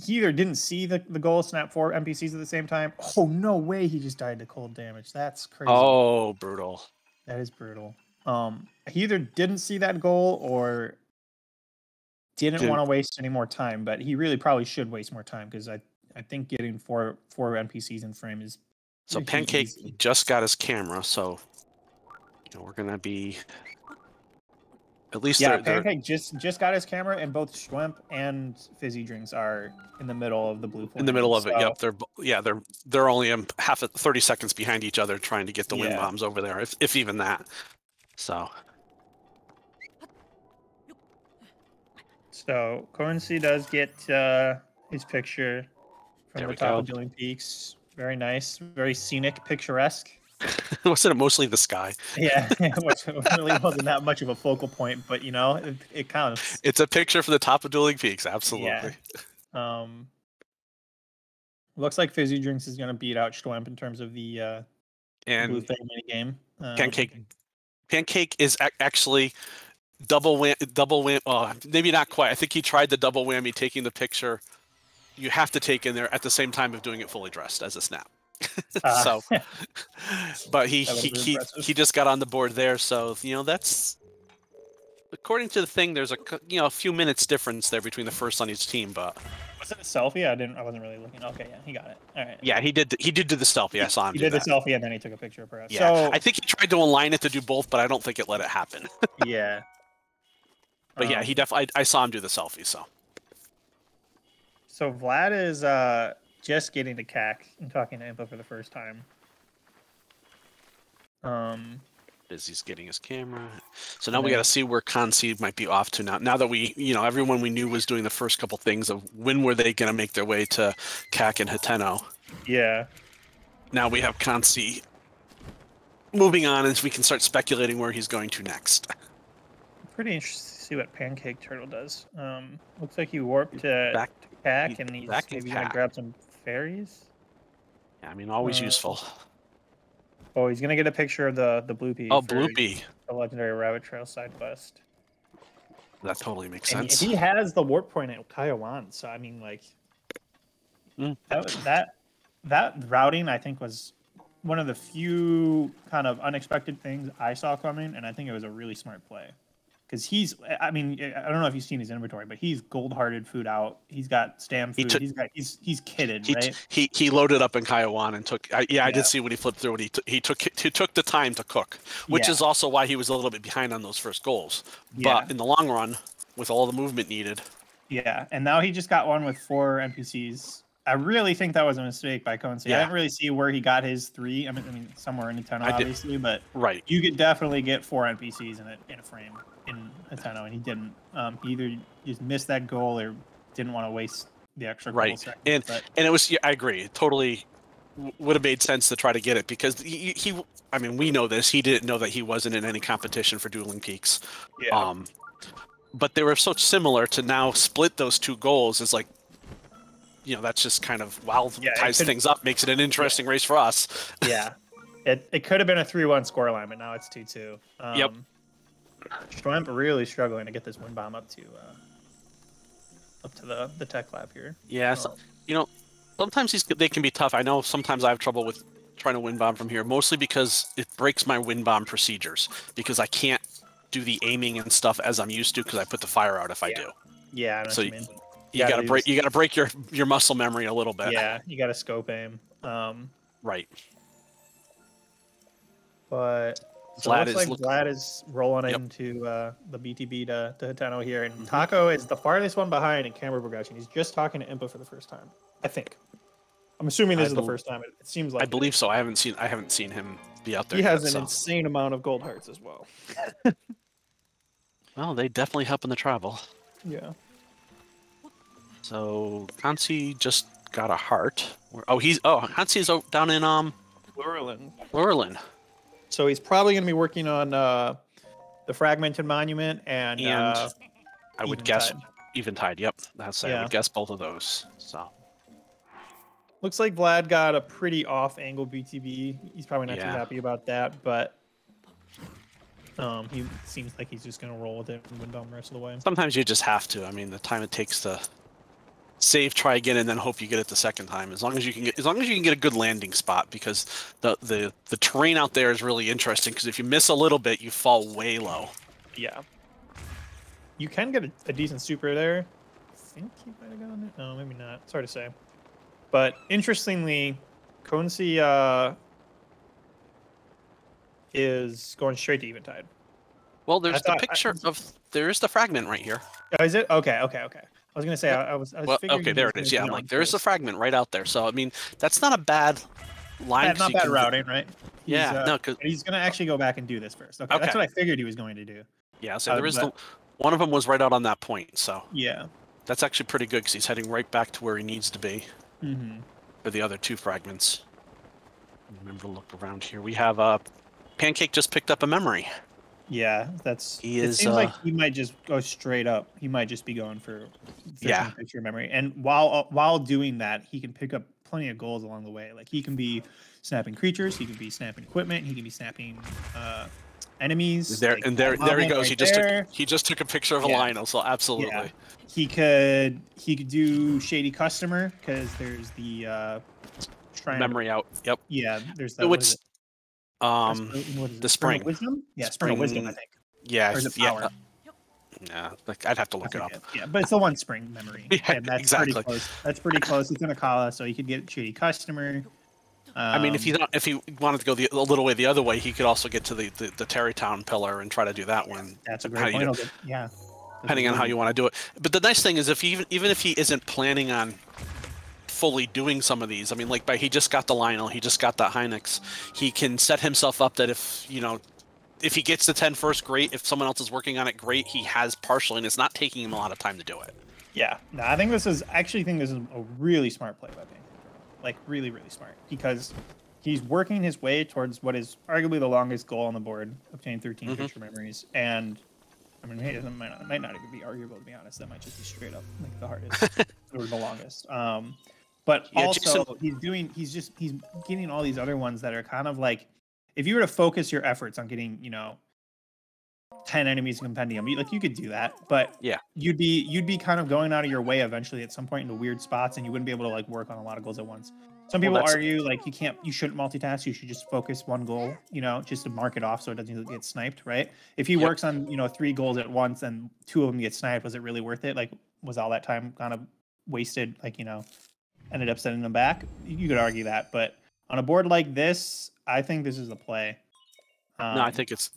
Speaker 1: either didn't see the goal snap 4 NPCs at the same time. Oh no way! He just died to cold damage. That's crazy.
Speaker 2: Oh, brutal.
Speaker 1: That is brutal. He either didn't see that goal or didn't want to waste any more time. But he really probably should waste more time because I think getting four NPCs in frame is.
Speaker 2: So Pancake just got his camera, so we're gonna be. At least
Speaker 1: Pancake just got his camera, and both Schwemp and Fizzy Drinks are in the middle of the blue point.
Speaker 2: In the middle of it, yep. They're only 30 seconds behind each other trying to get the wind bombs over there, if even that. So
Speaker 1: Currency does get his picture from the top of Dueling Peaks. Very nice, very scenic, picturesque.
Speaker 2: Wasn't it mostly the sky?
Speaker 1: Yeah, which really wasn't that much of a focal point, but it counts.
Speaker 2: It's a picture from the top of Dueling Peaks, absolutely.
Speaker 1: Yeah. Looks like Fizzy Drinks is going to beat out Schwemp in terms of the blue thing mini game.
Speaker 2: Pancake is actually double whammy. Oh, maybe not quite. I think he tried the double whammy, taking the picture. You have to take in there at the same time of doing it fully dressed as a snap. But he just got on the board there, so that's according to the thing. There's a few minutes difference there between the first on each team. But
Speaker 1: was it a selfie? I wasn't really looking. Okay, yeah, he got it. All right.
Speaker 2: Yeah, he did do the selfie. I saw him.
Speaker 1: He did the selfie and then he took a picture of us.
Speaker 2: Yeah, so I think he tried to align it to do both, but I don't think it let it happen.
Speaker 1: Yeah.
Speaker 2: But yeah, he definitely. I saw him do the selfie.
Speaker 1: So Vlad is just getting to CAC and talking to Impa for the first time.
Speaker 2: Busy's getting his camera. So now we got to see where Kansi might be off to now. Now that we, everyone we knew was doing the first couple things of when were they going to make their way to CAC and Hateno.
Speaker 1: Yeah.
Speaker 2: Now we have Kansi moving on, and we can start speculating where he's going to next.
Speaker 1: Pretty interesting to see what Pancake Turtle does. Looks like he warped to CAC, and he's maybe going to grab some fairies.
Speaker 2: Yeah, I mean, always useful.
Speaker 1: Oh, he's going to get a picture of the Bloopy.
Speaker 2: Oh, Bloopy.
Speaker 1: The Legendary Rabbit Trail side quest.
Speaker 2: That totally makes sense.
Speaker 1: He has the warp point at Kaiwan, so I mean, like, that routing, I think, was one of the few kind of unexpected things I saw coming, and I think it was a really smart play. Because I don't know if you've seen his inventory, but he's gold-hearted food out. He's got stam food. He's kitted, right?
Speaker 2: He loaded up in Kaiwan and took. I did see when he flipped through it. He took the time to cook, which is also why he was a little bit behind on those first goals. But in the long run, with all the movement needed. Yeah,
Speaker 1: and now he just got one with 4 NPCs. I really think that was a mistake by Conce. I didn't really see where he got his 3. I mean, somewhere in Hateno, obviously, but you could definitely get 4 NPCs in a frame in Hateno, and he didn't. He either just missed that goal or didn't want to waste the extra goal seconds.
Speaker 2: And it was. I agree. It totally would have made sense to try to get it because he. I mean, we know this. He didn't know that he wasn't in any competition for Dueling Peaks.
Speaker 1: Yeah.
Speaker 2: But they were so similar to now split those 2 goals is like. That's just kind of ties things up, makes it an interesting race for us.
Speaker 1: Yeah. It could have been a 3-1 scoreline, but now it's 2-2.
Speaker 2: Yep.
Speaker 1: Schwemp really struggling to get this wind bomb up to the tech lab here.
Speaker 2: Yeah. So, sometimes they can be tough. I know sometimes I have trouble with trying to wind bomb from here, mostly because it breaks my wind bomb procedures because I can't do the aiming and stuff as I'm used to because I put the fire out if I do.
Speaker 1: Yeah, I know what you mean.
Speaker 2: You gotta break your muscle memory a little bit.
Speaker 1: Yeah, you gotta scope aim.
Speaker 2: Right.
Speaker 1: But Vlad is rolling into the BTB to Hateno here, and Taco is the farthest one behind in camera progression. He's just talking to Impa for the first time, I think. I'm assuming this is the first time. It seems like
Speaker 2: I believe so. I haven't seen him be out there.
Speaker 1: He has an insane amount of gold hearts as well.
Speaker 2: Well, they definitely help in the travel.
Speaker 1: Yeah.
Speaker 2: So Kansi just got a heart. Oh, Hansi's down in Lurelin.
Speaker 1: So he's probably going to be working on the Fragmented Monument and
Speaker 2: I would
Speaker 1: Eventide.
Speaker 2: guess Eventide. Yep, I would guess both of those. So
Speaker 1: looks like Vlad got a pretty off-angle BTB. He's probably not too happy about that, but he seems like he's just going to roll with it and win down the rest of the way.
Speaker 2: Sometimes you just have to. I mean, the time it takes to save, try again, and then hope you get it the second time. As long as you can get a good landing spot, because the terrain out there is really interesting. Because if you miss a little bit, you fall way low.
Speaker 1: Yeah. You can get a decent super there. I think he might have gotten it. No, maybe not. It's hard to say. But interestingly, Consi is going straight to Eventide.
Speaker 2: Well, there's the picture of there's the fragment right here.
Speaker 1: Oh, is it? Okay. I was gonna say I was figuring.
Speaker 2: Okay, there it is. Yeah, I'm like, there's a fragment right out there. So I mean, that's not a bad line.
Speaker 1: Not bad routing, right?
Speaker 2: No, because
Speaker 1: he's gonna actually go back and do this first. Okay, that's what I figured he was going to do.
Speaker 2: Yeah, so there is one of them was right out on that point. So
Speaker 1: yeah,
Speaker 2: that's actually pretty good because he's heading right back to where he needs to be for the other two fragments. Remember to look around here. We have Pancake just picked up a memory.
Speaker 1: Yeah, it seems like he might just go straight up. He might just be going for picture memory. And while doing that, he can pick up plenty of goals along the way. Like he can be snapping creatures, he can be snapping equipment, he can be snapping enemies.
Speaker 2: There
Speaker 1: like,
Speaker 2: and there he goes.
Speaker 1: Right
Speaker 2: He just took a picture of a Lionel, so absolutely.
Speaker 1: Yeah. He could do Shady Customer because there's the
Speaker 2: memory out. Yep.
Speaker 1: Yeah, there's that.
Speaker 2: The Spring.
Speaker 1: Wisdom? Yeah, Spring of Wisdom, I think.
Speaker 2: Yeah,
Speaker 1: or is it Power?
Speaker 2: Yeah, like I'd have to look it up.
Speaker 1: Yeah, but it's the one Spring memory. And that's
Speaker 2: exactly.
Speaker 1: Pretty close. That's pretty close. It's in Akala, so you could get Shady Customer.
Speaker 2: I mean, if he wanted to go a little way the other way, he could also get to the Terrytown pillar and try to do that one.
Speaker 1: That's a great point. Yeah.
Speaker 2: Depending on how you want to do it. But the nice thing is, even if he isn't planning on fully doing some of these, I mean, like he just got the Lionel, he just got that Hynix, he can set himself up that if he gets the 10 first, great. If someone else is working on it, great. He has partially, and it's not taking him a lot of time to do it.
Speaker 1: Yeah, no, I think this is a really smart play by Bingothon. Like really, really smart, because he's working his way towards what is arguably the longest goal on the board, obtaining 13 picture memories. And I mean, hey, it might not even be arguable, to be honest. That might just be straight up like the hardest or the longest. But also he's getting all these other ones that are kind of like, if you were to focus your efforts on getting 10 enemies in Compendium, you could do that, but you'd be kind of going out of your way eventually at some point into weird spots, and you wouldn't be able to like work on a lot of goals at once. Some people argue like you shouldn't multitask, you should just focus one goal, just to mark it off so it doesn't get sniped, right? If he works on 3 goals at once and 2 of them get sniped, was it really worth it? Like, was all that time kind of wasted? Like, ended up sending them back? You could argue that, but on a board like this, I think this is the play.
Speaker 2: No, I think it's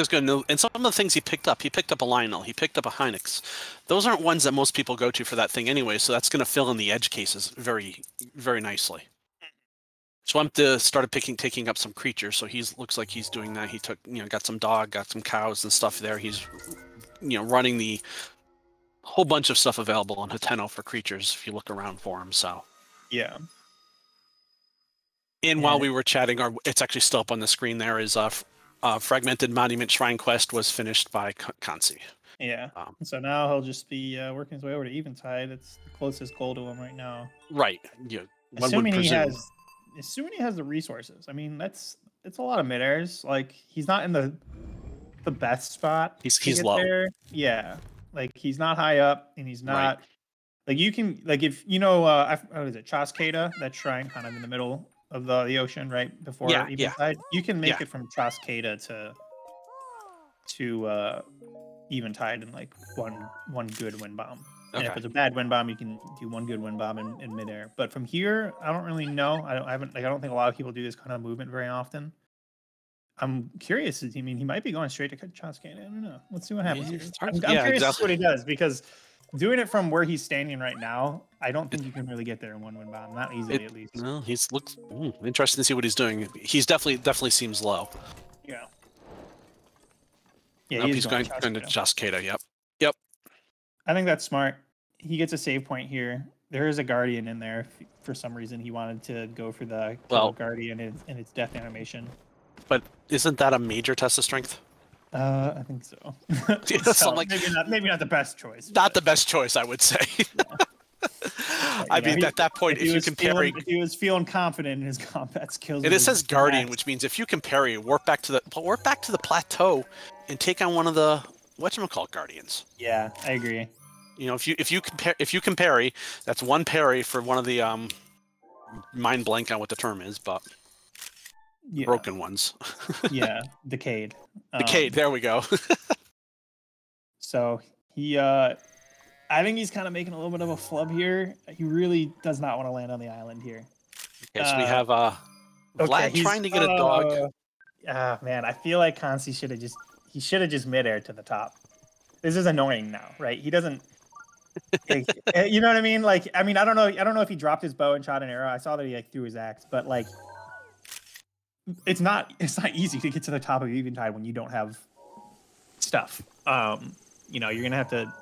Speaker 2: good. And some of the things he picked up a Lionel, he picked up a Hynix. Those aren't ones that most people go to for that thing anyway, so that's going to fill in the edge cases very, very nicely. Swamp started taking up some creatures, so looks like he's doing that. He took, got some dog, got some cows and stuff there. He's, running the whole bunch of stuff available on Hateno for creatures if you look around for him. So
Speaker 1: yeah.
Speaker 2: And while we were chatting, it's actually still up on the screen. There is Fragmented Monument Shrine Quest was finished by Kansi.
Speaker 1: Yeah. So now he'll just be working his way over to Eventide. It's the closest goal to him right now.
Speaker 2: Right. Yeah.
Speaker 1: Assuming he has the resources. I mean, it's a lot of mid-airs. Like, he's not in the best spot.
Speaker 2: He's low.
Speaker 1: There. Yeah. Like, he's not high up, and he's not like, you can, like, if what is it, Chaskeda, that shrine kind of in the middle of the ocean right before Eventide. You can make it from Chaskeda to Eventide in like one good wind bomb. Okay. And if it's a bad wind bomb, you can do one good wind bomb in midair. But from here, I don't really know. I don't think a lot of people do this kind of movement very often. I'm curious. I mean, he might be going straight to Chaskeda. I don't know. Let's see what happens here. I'm curious to see what he does, because doing it from where he's standing right now, I don't think you can really get there in one wind bomb. Not easily, at least.
Speaker 2: No, looks interesting to see what he's doing. He's definitely seems low.
Speaker 1: Yeah.
Speaker 2: Yeah, he's going to Chaskeda. Yep.
Speaker 1: I think that's smart. He gets a save point here. There is a Guardian in there. For some reason, he wanted to go for the Guardian in its death animation.
Speaker 2: But isn't that a major test of strength?
Speaker 1: I think so.
Speaker 2: So like,
Speaker 1: maybe not the best choice.
Speaker 2: Not the best choice, I would say. Yeah. I mean, at that point, if you can parry,
Speaker 1: if he was feeling confident in his combat skills,
Speaker 2: and it says Guardian, which means if you can parry, warp back to the plateau, and take on one of the whatchamacallit Guardians.
Speaker 1: Yeah, I agree.
Speaker 2: You know, if you can parry, that's one parry for one of the mind blank on what the term is, but broken ones.
Speaker 1: Yeah, decayed.
Speaker 2: Decayed. There we go.
Speaker 1: So he, I think he's kind of making a little bit of a flub here. He really does not want to land on the island here.
Speaker 2: Okay, so we have Vlad trying to get a dog.
Speaker 1: Man, I feel like Kansi should have just midair to the top. This is annoying now, right? He doesn't. You know what I mean? Like, I don't know if he dropped his bow and shot an arrow. I saw that he threw his axe, but like, it's not easy to get to the top of Eventide when you don't have stuff. You know, you're gonna have to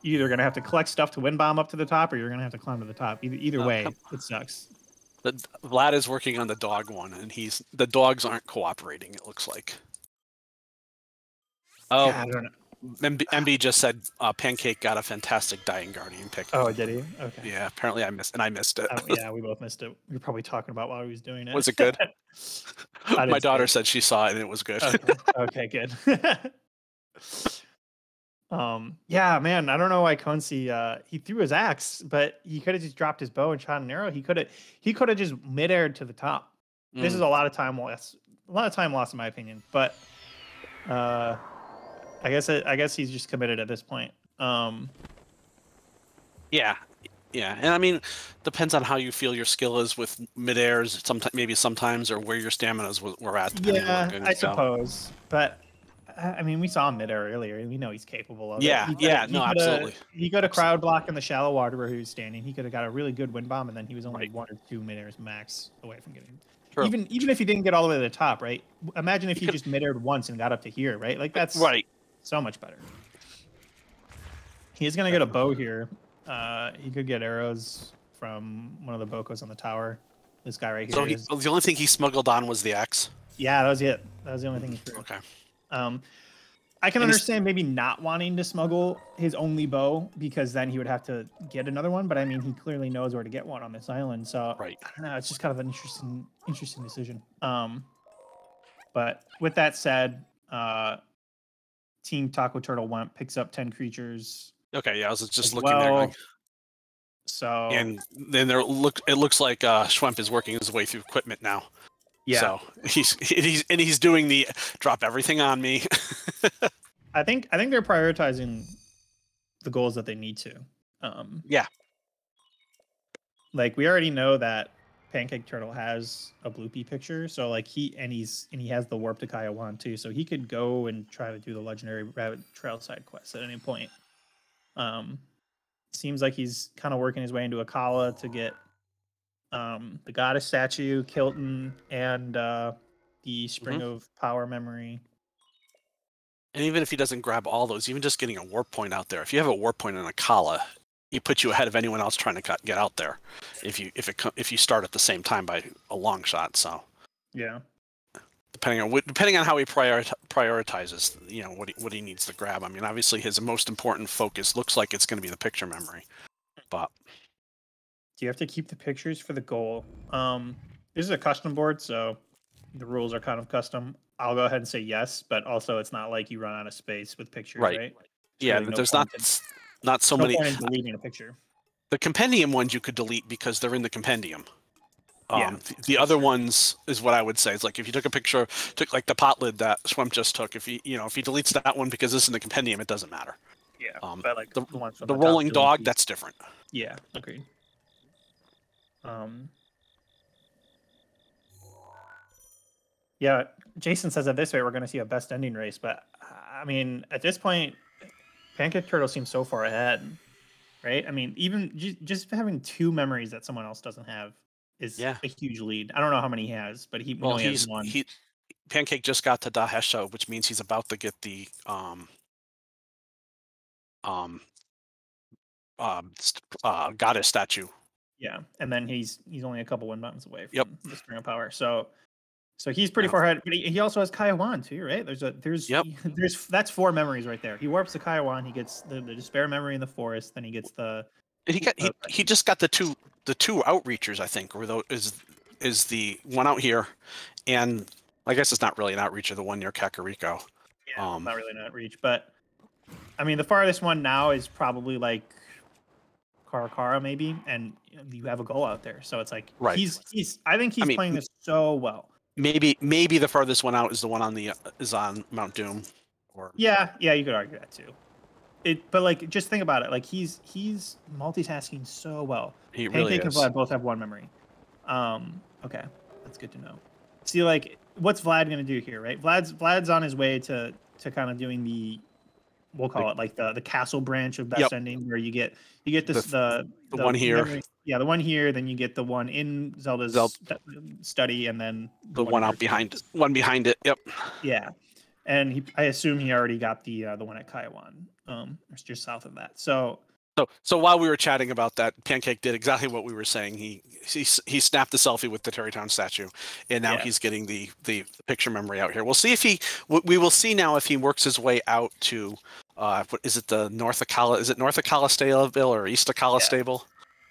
Speaker 1: either collect stuff to wind bomb up to the top, or you're gonna have to climb to the top. Either way, it sucks.
Speaker 2: Vlad is working on the dog one, and the dogs aren't cooperating. It looks like. Oh,
Speaker 1: I don't know.
Speaker 2: MB just said Pancake got a fantastic Dying Guardian pick.
Speaker 1: Oh, did he? Okay.
Speaker 2: Yeah, apparently I missed it.
Speaker 1: Yeah, we both missed it. We were probably talking about while he was doing it.
Speaker 2: Was it good? My daughter said she saw it and it was good.
Speaker 1: Okay, good. Yeah, man, I don't know why Konsi he threw his axe, but he could have just dropped his bow and shot an arrow. He could have just mid-aired to the top. This is a lot of time lost. A lot of time lost in my opinion, but I guess he's just committed at this point.
Speaker 2: Yeah, and I mean, depends on how you feel your skill is with mid-airs. Sometimes, or where your staminas were at.
Speaker 1: Yeah, I suppose. But I mean, we saw him mid-air earlier, and we know he's capable of it.
Speaker 2: Absolutely.
Speaker 1: He could have crowd block in the shallow water where he was standing. He could have got a really good wind bomb, and then he was only 1 or 2 mid-airs max away from getting. True. Even if he didn't get all the way to the top, right? Imagine if he just mid-aired once and got up to here, right? Like that's so much better. He's gonna get a bow here. He could get arrows from one of the Bokos on the tower. This guy right here.
Speaker 2: So the only thing he smuggled on was the axe?
Speaker 1: Yeah, that was it. That was the only thing he threw.
Speaker 2: Okay.
Speaker 1: I can understand maybe not wanting to smuggle his only bow, because then he would have to get another one. But I mean, he clearly knows where to get one on this island. So I don't know. It's just kind of an interesting decision. But with that said, Team Taco Turtle picks up 10 creatures.
Speaker 2: Okay, yeah, I was just looking there. Like,
Speaker 1: so
Speaker 2: and then it looks like Schwemp is working his way through equipment now. Yeah. So he's doing the drop everything on me.
Speaker 1: I think they're prioritizing the goals that they need to.
Speaker 2: Yeah.
Speaker 1: Like we already know that Pancake Turtle has a Bloopy picture, so like he has the Warp to Kaya wand too, so he could go and try to do the legendary rabbit trail side quest at any point. Seems like he's kind of working his way into Akala to get the goddess statue, Kilton, and the Spring of Power memory.
Speaker 2: And even if he doesn't grab all those, even just getting a warp point out there, if you have a warp point in Akala, he puts you ahead of anyone else trying to get out there. If you start at the same time by a long shot, so
Speaker 1: yeah.
Speaker 2: Depending on how he prioritizes, you know, what he needs to grab. I mean, obviously his most important focus looks like it's going to be the picture memory, but
Speaker 1: do you have to keep the pictures for the goal? This is a custom board, so the rules are kind of custom. I'll go ahead and say yes, but also it's not like you run out of space with pictures, right?
Speaker 2: Yeah, really there's not so many.
Speaker 1: Point in deleting a picture.
Speaker 2: The compendium ones you could delete because they're in the compendium.
Speaker 1: Yeah,
Speaker 2: the other ones is what I would say. It's like if you took a picture, like the pot lid that Schwemp just took. If he deletes that one because it's in the compendium, it doesn't matter.
Speaker 1: Yeah, but like the ones from
Speaker 2: the rolling dog, that's different.
Speaker 1: Yeah, agreed. Yeah, Jason says it this way: we're going to see a best ending race. But I mean, at this point, Pancake Turtle seems so far ahead, right? I mean, even just having 2 memories that someone else doesn't have is a huge lead. I don't know how many he has, but he only has 1.
Speaker 2: Pancake just got to Dahesha, which means he's about to get the goddess statue.
Speaker 1: Yeah, and then he's only a couple wind mountains away from
Speaker 2: Yep.
Speaker 1: the Spring of Power. So he's pretty far ahead. But he also has Kaiwan too, right? There's that's 4 memories right there. He warps the Kaiwan. He gets the despair memory in the forest. Then he gets the.
Speaker 2: He just got the two outreachers, I think, or is the one out here, and I guess it's not really an outreacher, the one near Kakariko.
Speaker 1: Yeah, not really an outreach, but I mean the farthest one now is probably like Karakara maybe, and you have a goal out there, so it's like I think he's playing this so well.
Speaker 2: Maybe the farthest one out is the one on on Mount Doom, or
Speaker 1: yeah, you could argue that too. But like just think about it, like he's multitasking so well.
Speaker 2: He really is.
Speaker 1: And Vlad both have 1 memory. Okay, that's good to know. See, like what's Vlad gonna do here, right? Vlad's on his way to kind of doing the, we'll call it like the castle branch of Best Ending, where you get this the
Speaker 2: one here.
Speaker 1: Memory, the one here, then you get the one in Zelda's study, and then
Speaker 2: the one out behind it. Yep.
Speaker 1: Yeah, and I assume he already got the one at Kaiwan, just south of that.
Speaker 2: So while we were chatting about that, Pancake did exactly what we were saying. He snapped the selfie with the Terrytown statue, and now he's getting the picture memory out here. We'll see if we will see now if he works his way out to what is it, the North Akala? Is it North Akala Stable or East Akala Stable?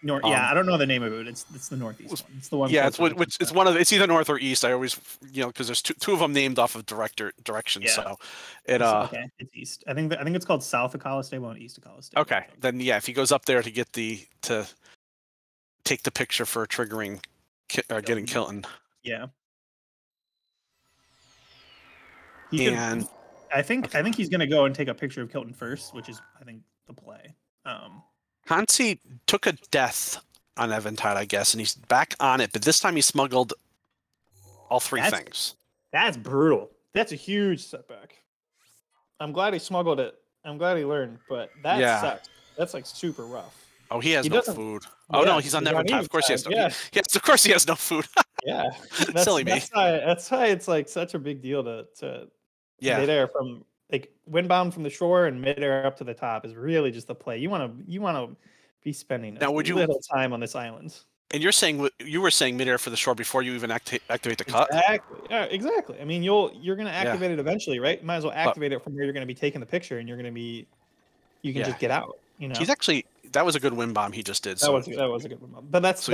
Speaker 1: I don't know the name of it. It's the northeast one. It's the one.
Speaker 2: Yeah, it's either north or east. I always, because there's two of them named off of directions. Yeah. So
Speaker 1: it's east. I think it's called South Akala Stable and East Akala Stable.
Speaker 2: Okay, then if he goes up there to get to take the picture for triggering getting Kilton.
Speaker 1: Yeah. I think he's gonna go and take a picture of Kilton first, which is I think the play.
Speaker 2: Hansi took a death on Eventide, I guess, and he's back on it, but this time he smuggled all 3 things.
Speaker 1: That's brutal. That's a huge setback. I'm glad he smuggled it. I'm glad he learned, but that sucks. That's like super rough.
Speaker 2: Oh, he has no food. Oh no, he's on Eventide. Of course he has no. Yes, of course he has no food.
Speaker 1: Yeah,
Speaker 2: silly me.
Speaker 1: That's why it's like such a big deal to midair from like windbound from the shore and midair up to the top is really just the play. You want to be spending little time on this island.
Speaker 2: And you were saying midair for the shore before you even activate the cut.
Speaker 1: Exactly. Yeah, exactly. I mean, you're going to activate it eventually, right? Might as well activate it from where you're going to be taking the picture, and you can just get out.
Speaker 2: He's actually, that was a good wind bomb he just did.
Speaker 1: That was a good wind bomb. But that's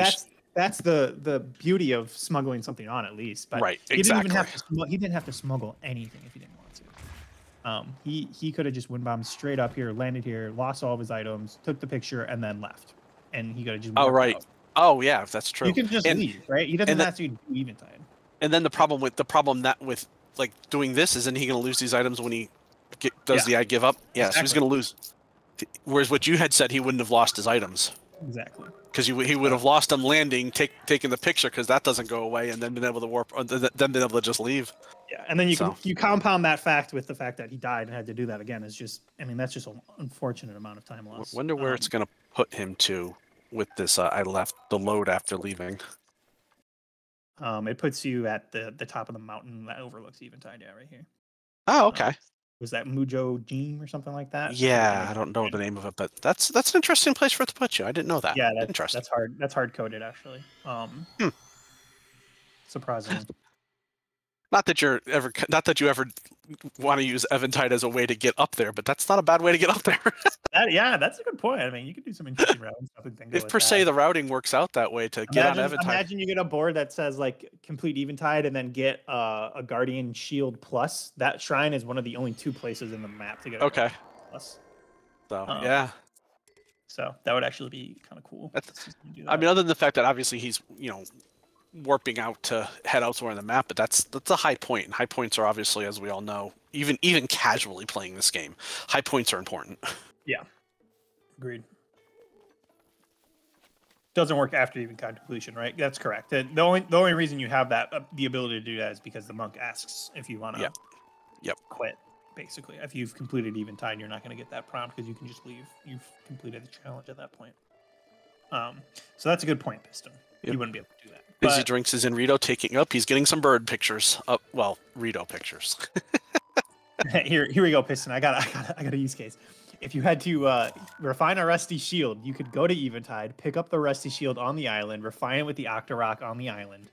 Speaker 1: the beauty of smuggling something on, at least. But
Speaker 2: right.
Speaker 1: He didn't have to smuggle anything if he didn't want to. He could have just wind bombed straight up here, landed here, lost all of his items, took the picture, and then left. And he could have just.
Speaker 2: Oh right. Out. Oh yeah, that's true.
Speaker 1: You can just leave, right? He doesn't have to do Eventide.
Speaker 2: And then the problem with like doing this is, then he going to lose these items when he does the I give up. Yeah, exactly. So he's going to lose. Whereas what you had said, he wouldn't have lost his items.
Speaker 1: Exactly.
Speaker 2: Because he would have lost them landing, taking the picture, because that doesn't go away, and then been able to warp, then been able to just leave.
Speaker 1: Yeah, and then you compound that fact with the fact that he died and had to do that again. Is just, I mean, that's just an unfortunate amount of time lost.
Speaker 2: Wonder where it's going to put him to with this. I left the load after leaving.
Speaker 1: It puts you at the top of the mountain that overlooks Eventide. Yeah, right here.
Speaker 2: Oh, okay.
Speaker 1: Was that Mujo Jim or something like that?
Speaker 2: Yeah, I don't know the name of it, but that's an interesting place for it to put you. I didn't know that.
Speaker 1: Yeah, that's hard. That's hard coded actually. Surprisingly.
Speaker 2: Not that you ever want to use Eventide as a way to get up there, but that's not a bad way to get up there.
Speaker 1: That's a good point. I mean, you could do some interesting routing stuff and things.
Speaker 2: If per se the routing works out that way to get on Eventide.
Speaker 1: Imagine you get a board that says like complete Eventide and then get a Guardian Shield Plus. That shrine is one of the only 2 places in the map to get a Plus.
Speaker 2: So yeah.
Speaker 1: So that would actually be kind of cool.
Speaker 2: I mean, other than the fact that obviously he's warping out to head elsewhere on the map, but that's a high point, and high points are obviously, as we all know, even casually playing this game, high points are important.
Speaker 1: Yeah, agreed. Doesn't work after Eventide completion, right? That's correct. The only reason you have that the ability to do that is because the monk asks if you want to quit. Basically, if you've completed Eventide, you're not going to get that prompt because you can just leave. You've completed the challenge at that point. So that's a good point, Piston. Yep. You wouldn't be able to do that.
Speaker 2: Busy Drinks is in Rito taking up. He's getting some bird pictures. Rito pictures.
Speaker 1: Here we go, Piston. I got a use case. if you had to refine a rusty shield, you could go to Eventide, pick up the rusty shield on the island, refine it with the Octorok on the island,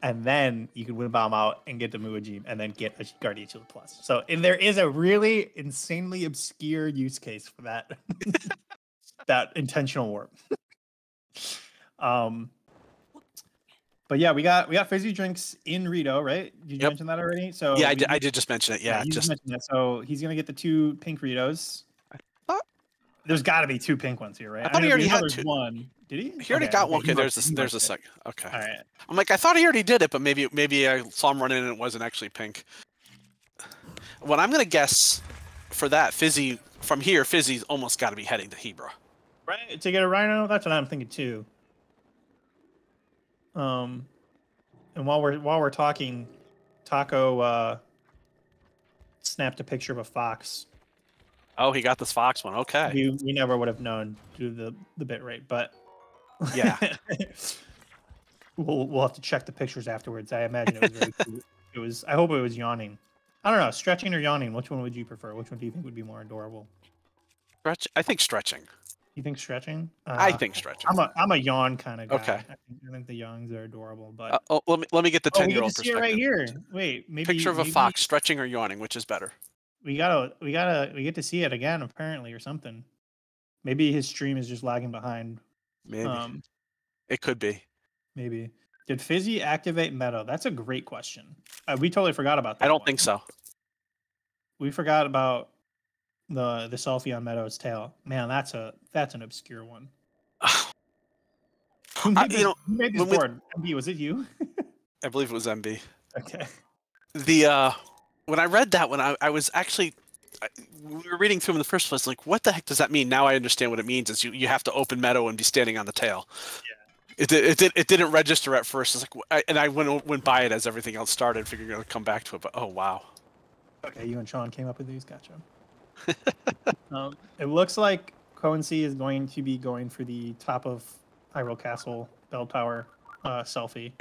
Speaker 1: and then you could win bomb out and get the Muajim, and then get a Guardian Shield Plus. So there is a really insanely obscure use case for that that intentional warp. But yeah, we got fizzy drinks in Rito, right? Did you mention that already? So
Speaker 2: yeah, I did just mention it. Yeah,
Speaker 1: you just mentioned that. So he's gonna get the 2 pink Ritos. There's got to be 2 pink ones here, right?
Speaker 2: I thought he already had 2.
Speaker 1: One. Did he?
Speaker 2: He already got one. Okay, there's a second. Okay.
Speaker 1: All right.
Speaker 2: I'm like, I thought he already did it, but maybe I saw him run in and it wasn't actually pink. What I'm gonna guess for that Fizzy from here, Fizzy's almost got to be heading to Hebra.
Speaker 1: Right, to get a Rhino. That's what I'm thinking too. And while we're talking, Taco snapped a picture of a fox.
Speaker 2: Oh, he got this fox one. Okay.
Speaker 1: We never would have known due to the bit rate, but
Speaker 2: yeah,
Speaker 1: we'll have to check the pictures afterwards. I imagine it was very cute. I hope it was yawning. I don't know, stretching or yawning. Which one would you prefer? Which one do you think would be more adorable?
Speaker 2: I think stretching.
Speaker 1: You think stretching?
Speaker 2: I think stretching.
Speaker 1: I'm a yawn kind of guy.
Speaker 2: Okay.
Speaker 1: I think the yawns are adorable, but
Speaker 2: let me get the 10-year-old perspective.
Speaker 1: See it right here. Wait, maybe
Speaker 2: picture of a fox stretching or yawning, which is better?
Speaker 1: We get to see it again apparently or something. Maybe his stream is just lagging behind.
Speaker 2: Maybe. It could be.
Speaker 1: Maybe. Did Fizzy activate Meadow? That's a great question. We totally forgot about that.
Speaker 2: I don't think so.
Speaker 1: We forgot about the selfie on Meadow's tail. Man, that's an obscure one. Who made this board? MB, was it you?
Speaker 2: I believe it was MB.
Speaker 1: Okay.
Speaker 2: When I read that one, I was actually we were reading through them in the first place. Like, what the heck does that mean? Now I understand what it means. Is you have to open Meadow and be standing on the tail. Yeah. It didn't register at first. It's like, and I went by it as everything else started, figuring I would come back to it. But oh wow.
Speaker 1: Okay, you and Sean came up with these. Gotcha. It looks like Coency is going to be going for the top of Hyrule Castle bell tower selfie.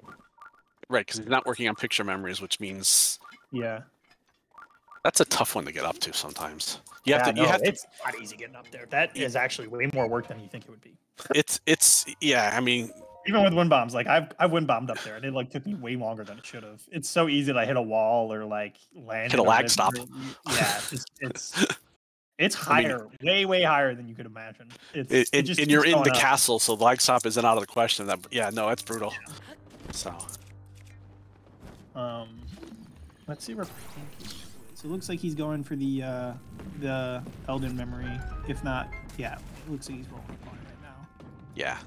Speaker 2: Right, because he's not working on picture memories, which means
Speaker 1: that's
Speaker 2: a tough one to get up to sometimes.
Speaker 1: It's not easy getting up there. That is actually way more work than you think it would be.
Speaker 2: It's yeah. I mean,
Speaker 1: even with wind bombs, like I've wind bombed up there, and it took me way longer than it should have. It's so easy to hit a wall or land.
Speaker 2: Hit a lag stop.
Speaker 1: Yeah, it's higher, way higher than you could imagine.
Speaker 2: And you're in the castle, so the lag stop isn't out of the question. No, it's brutal. Yeah. So,
Speaker 1: let's see where Pink is. So it looks like he's going for the Elden memory. If not, it looks like he's rolling up on it right now.
Speaker 2: Yeah.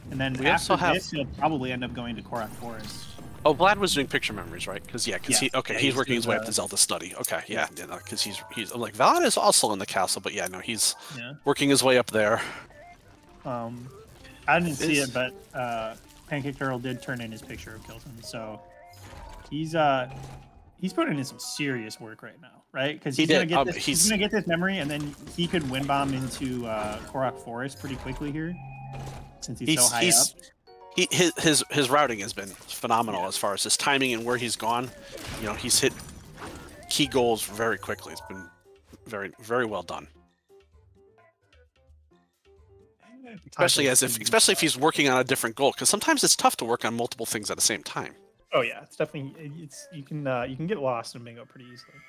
Speaker 1: And then after this, he'll probably end up going to Korok Forest.
Speaker 2: Oh, Vlad was doing picture memories, right? Because he's working his way up to Zelda study. Okay, because he's I'm like, Vlad is also in the castle, but he's working his way up there.
Speaker 1: I didn't see it, but Pancake Turtle did turn in his picture of Kilton, so he's putting in some serious work right now, right? Because he's gonna get this memory, and then he could wind bomb into Korok Forest pretty quickly here, since he's so high up.
Speaker 2: His routing has been phenomenal as far as his timing and where he's gone. He's hit key goals very quickly. It's been very, very well done. Especially if he's working on a different goal, because sometimes it's tough to work on multiple things at the same time.
Speaker 1: Oh yeah, it's definitely you can get lost in Bingo pretty easily.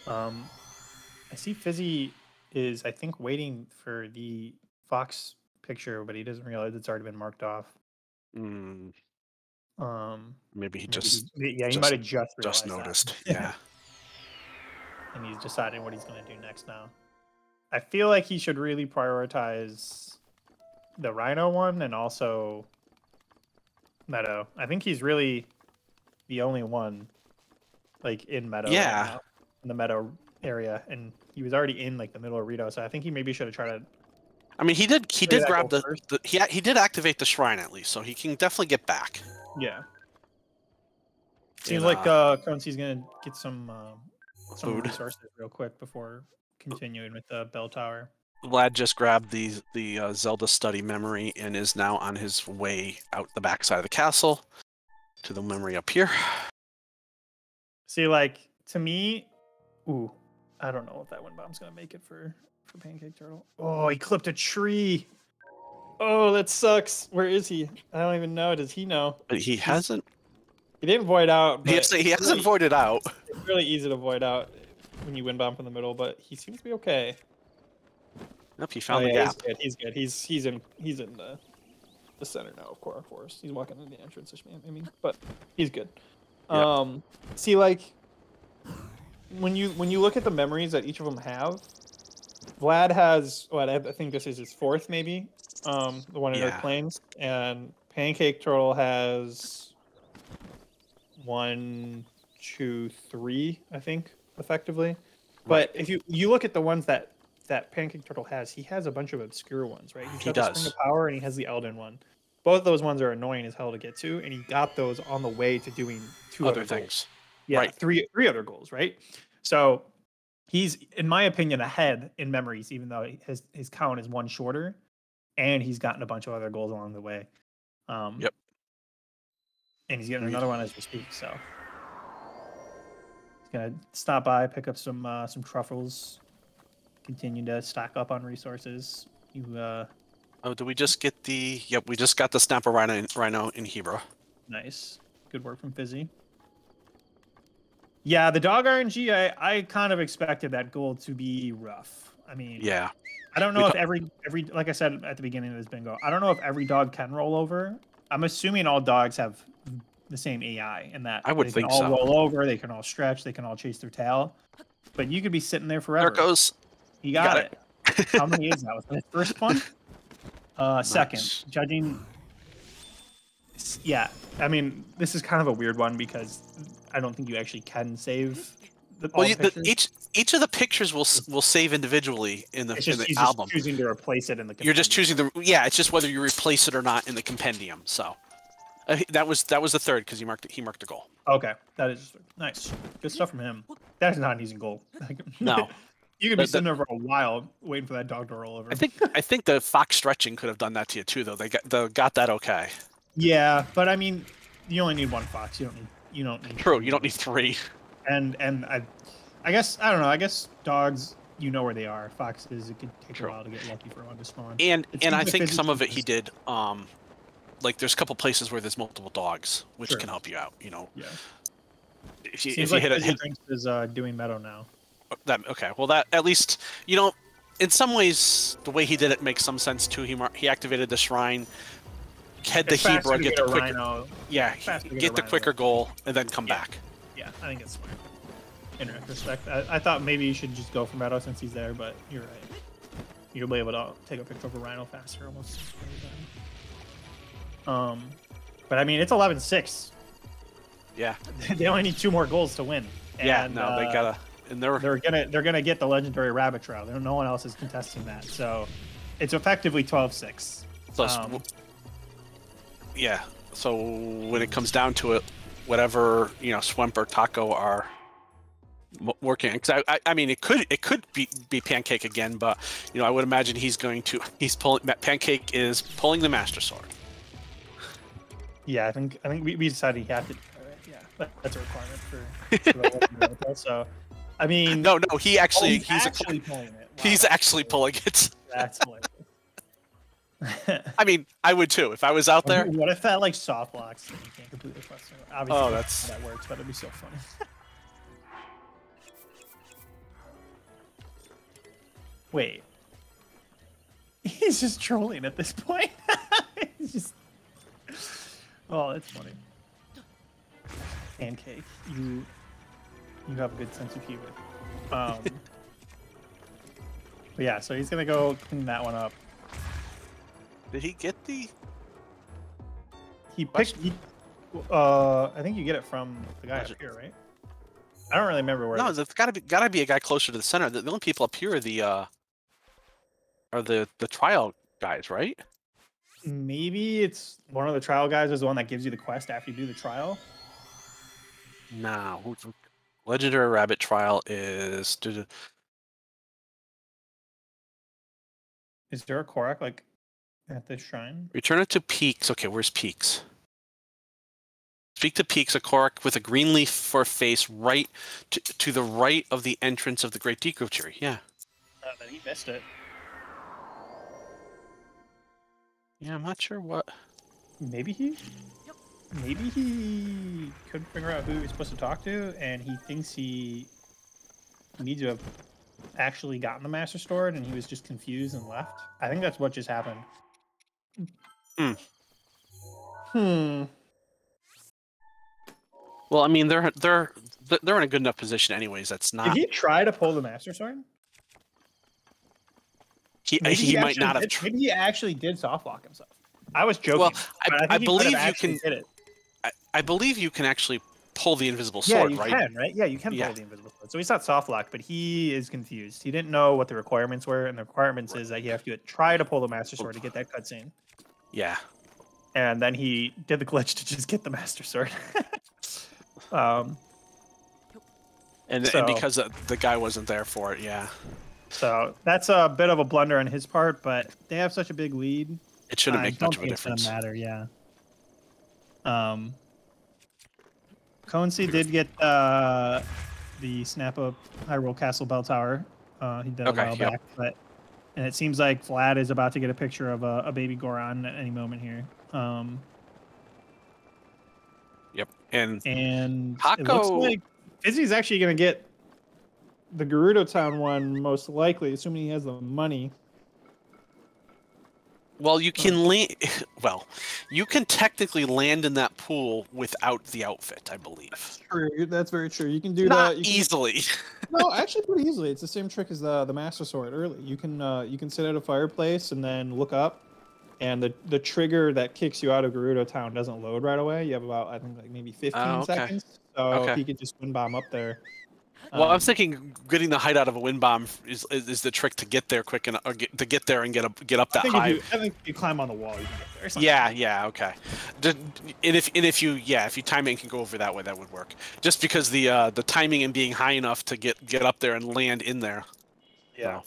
Speaker 1: I see Fizzy is I think waiting for the Fox picture, but he doesn't realize it's already been marked off.
Speaker 2: Maybe he
Speaker 1: might have just
Speaker 2: noticed. Yeah.
Speaker 1: And he's deciding what he's going to do next now. I feel like he should really prioritize the Rhino one and also Meadow. I think he's really the only one in Meadow.
Speaker 2: Yeah.
Speaker 1: Right now, in the Meadow area, and he was already in the middle of Rito, so I think he maybe should have tried to.
Speaker 2: I mean, he did grab he did activate the shrine at least, so he can definitely get back.
Speaker 1: Yeah. Seems like Coency's gonna get some
Speaker 2: food
Speaker 1: resources real quick before continuing with the bell tower.
Speaker 2: Vlad just grabbed the Zelda study memory and is now on his way out the backside of the castle to the memory up here.
Speaker 1: See, to me, I don't know if that wind bomb's gonna make it for Pancake Turtle. Oh, he clipped a tree. Oh, that sucks. Where is he? I don't even know. Does he know?
Speaker 2: But he hasn't.
Speaker 1: He didn't void out. But
Speaker 2: he hasn't voided out.
Speaker 1: It's really easy to void out when you wind bomb from the middle, but he seems to be okay.
Speaker 2: Nope, he found the gap.
Speaker 1: He's good. He's in the center now. Of course. He's walking in the entrance. I mean, but he's good. Yep. See, like when you look at the memories that each of them have, Vlad has what I think this is his fourth, maybe. The one in Earth Plains, and Pancake Turtle has 1, 2, 3, I think, effectively. But if you look at the ones that Pancake Turtle has, he has a bunch of obscure ones, right? He's got the Spring of Power, and he has the Elden one. Both of those ones are annoying as hell to get to, and he got those on the way to doing 2 other things. Goals. Yeah, right. three other goals, right? So he's, in my opinion, ahead in memories, even though his count is 1 shorter, and he's gotten a bunch of other goals along the way.
Speaker 2: Yep.
Speaker 1: And he's getting another one as we speak, so he's gonna stop by, pick up some truffles, continue to stack up on resources.
Speaker 2: Oh, did we just get the? Yep, we just got the Snapper Rhino in Hebra.
Speaker 1: Nice, good work from Fizzy. Yeah, the dog RNG, I kind of expected that goal to be rough. I mean,
Speaker 2: yeah,
Speaker 1: I don't know if every like I said at the beginning of this bingo, I don't know if every dog can roll over. I'm assuming all dogs have the same AI, and that
Speaker 2: I would think
Speaker 1: so. They can all roll over, they can all stretch, they can all chase their tail, but you could be sitting there forever.
Speaker 2: There it goes.
Speaker 1: You got it. How many is that? Was that the first one? Second, judging. Yeah, I mean, this is kind of a weird one because I don't think you actually can save.
Speaker 2: Each of the pictures will save individually in the album.
Speaker 1: Just choosing to replace it in the compendium.
Speaker 2: You're just choosing it's just whether you replace it or not in the compendium. So that was the third because he marked a goal.
Speaker 1: Okay, that is nice. Good stuff from him. That is not an easy goal.
Speaker 2: No.
Speaker 1: You could be sitting there for a while waiting for that dog to roll over.
Speaker 2: I think the fox stretching could have done that to you too, though. They got that okay.
Speaker 1: Yeah, but I mean, you only need 1 fox. You don't need.
Speaker 2: True, you don't need 3.
Speaker 1: And I guess I don't know. I guess dogs, you know where they are. Foxes, it could take a while to get lucky for one to spawn.
Speaker 2: And I think some of it he did. Like there's a couple places where there's multiple dogs, which can help you out. You know. Yeah. If you hit it,
Speaker 1: Drinks is doing Meadow now.
Speaker 2: Okay. Well, that at least in some ways the way he did it makes some sense too. He activated the shrine, head the Hebra, get the quicker. Rhino. Yeah, get the quicker goal, and then come back.
Speaker 1: Yeah, I think it's smart. In retrospect, I thought maybe you should just go for Meadow since he's there, but you're right. You'll be able to take a picture of a Rhino faster almost. But I mean, it's 11-6.
Speaker 2: Yeah.
Speaker 1: They only need 2 more goals to win.
Speaker 2: And, no, they gotta. And they're
Speaker 1: gonna get the legendary rabbit trail. No one else is contesting that, so it's effectively 12-6.
Speaker 2: So yeah. So when it comes down to it, whatever Swemp or Taco are working, because I mean it could be Pancake again, but I would imagine Pancake is pulling the Master Sword.
Speaker 1: Yeah, I think we decided he had to. Yeah, that's a requirement for the so. I mean,
Speaker 2: no, he's actually
Speaker 1: pulling it. Wow.
Speaker 2: He's actually pulling it.
Speaker 1: That's hilarious.
Speaker 2: I mean, I would too if I was out there.
Speaker 1: What if that soft locks and you can't complete the quest? Obviously, that works, but it'd be so funny. Wait, he's just trolling at this point. He's just. Oh, that's funny. Pancake, you have a good sense of humor. But yeah, so he's gonna go clean that one up.
Speaker 2: Did he get the?
Speaker 1: He picked. I think you get it from the guy up here, right? I don't really remember where.
Speaker 2: No, there's gotta be a guy closer to the center. The only people up here are the trial guys, right?
Speaker 1: Maybe it's one of the trial guys is the one that gives you the quest after you do the trial.
Speaker 2: No, legendary rabbit trial is.
Speaker 1: Is there a Korok at this shrine?
Speaker 2: Return it to Peaks. Okay, where's Peaks? Speak to peaks, a Korok with a green leaf for a face right to the right of the entrance of the Great Degrowth Tree. Yeah.
Speaker 1: Then he missed it.
Speaker 2: Yeah, I'm not sure what.
Speaker 1: Maybe he couldn't figure out who he was supposed to talk to, and he thinks he needs to have actually gotten the Master Sword, and he was just confused and left. I think that's what just happened.
Speaker 2: Well, I mean, they're in a good enough position, anyways. That's not.
Speaker 1: Did he try to pull the Master Sword?
Speaker 2: He might not have.
Speaker 1: Maybe he actually did soft lock himself. I was joking.
Speaker 2: Well, I believe you can.
Speaker 1: Did it.
Speaker 2: I believe you can actually pull the invisible sword, right?
Speaker 1: Yeah, you can, right? Yeah, you can pull the invisible sword. So he's not soft locked, but he is confused. He didn't know what the requirements were, and the requirements is that you have to try to pull the Master Sword to get that cutscene.
Speaker 2: Yeah.
Speaker 1: And then he did the glitch to just get the Master Sword.
Speaker 2: And because the guy wasn't there for it, yeah.
Speaker 1: So that's a bit of a blunder on his part, but they have such a big lead.
Speaker 2: It shouldn't make much of a difference.
Speaker 1: It doesn't matter, yeah. Concy did get the snap up Hyrule Castle Bell Tower. He did a while back, and it seems like Vlad is about to get a picture of a baby Goron at any moment here.
Speaker 2: Yep, and
Speaker 1: it looks like Fizzy's actually going to get the Gerudo Town one, most likely, assuming he has the money.
Speaker 2: Well, you can land. Well, you can technically land in that pool without the outfit, I believe.
Speaker 1: That's true. That's very true. You can do
Speaker 2: Not
Speaker 1: that
Speaker 2: easily.
Speaker 1: No, actually, pretty easily. It's the same trick as the Master Sword early. You can sit at a fireplace and then look up, and the trigger that kicks you out of Gerudo Town doesn't load right away. You have about, I think, like maybe 15 seconds. So if you could just wind bomb up there.
Speaker 2: Well, I was thinking getting the height out of a wind bomb is the trick to get there quick enough, or get there and get up that high.
Speaker 1: I think if you climb on the wall, you can get there.
Speaker 2: Yeah, okay. And if you time it and can go over that way, that would work. Just because the timing and being high enough to get up there and land in there.
Speaker 1: Yeah.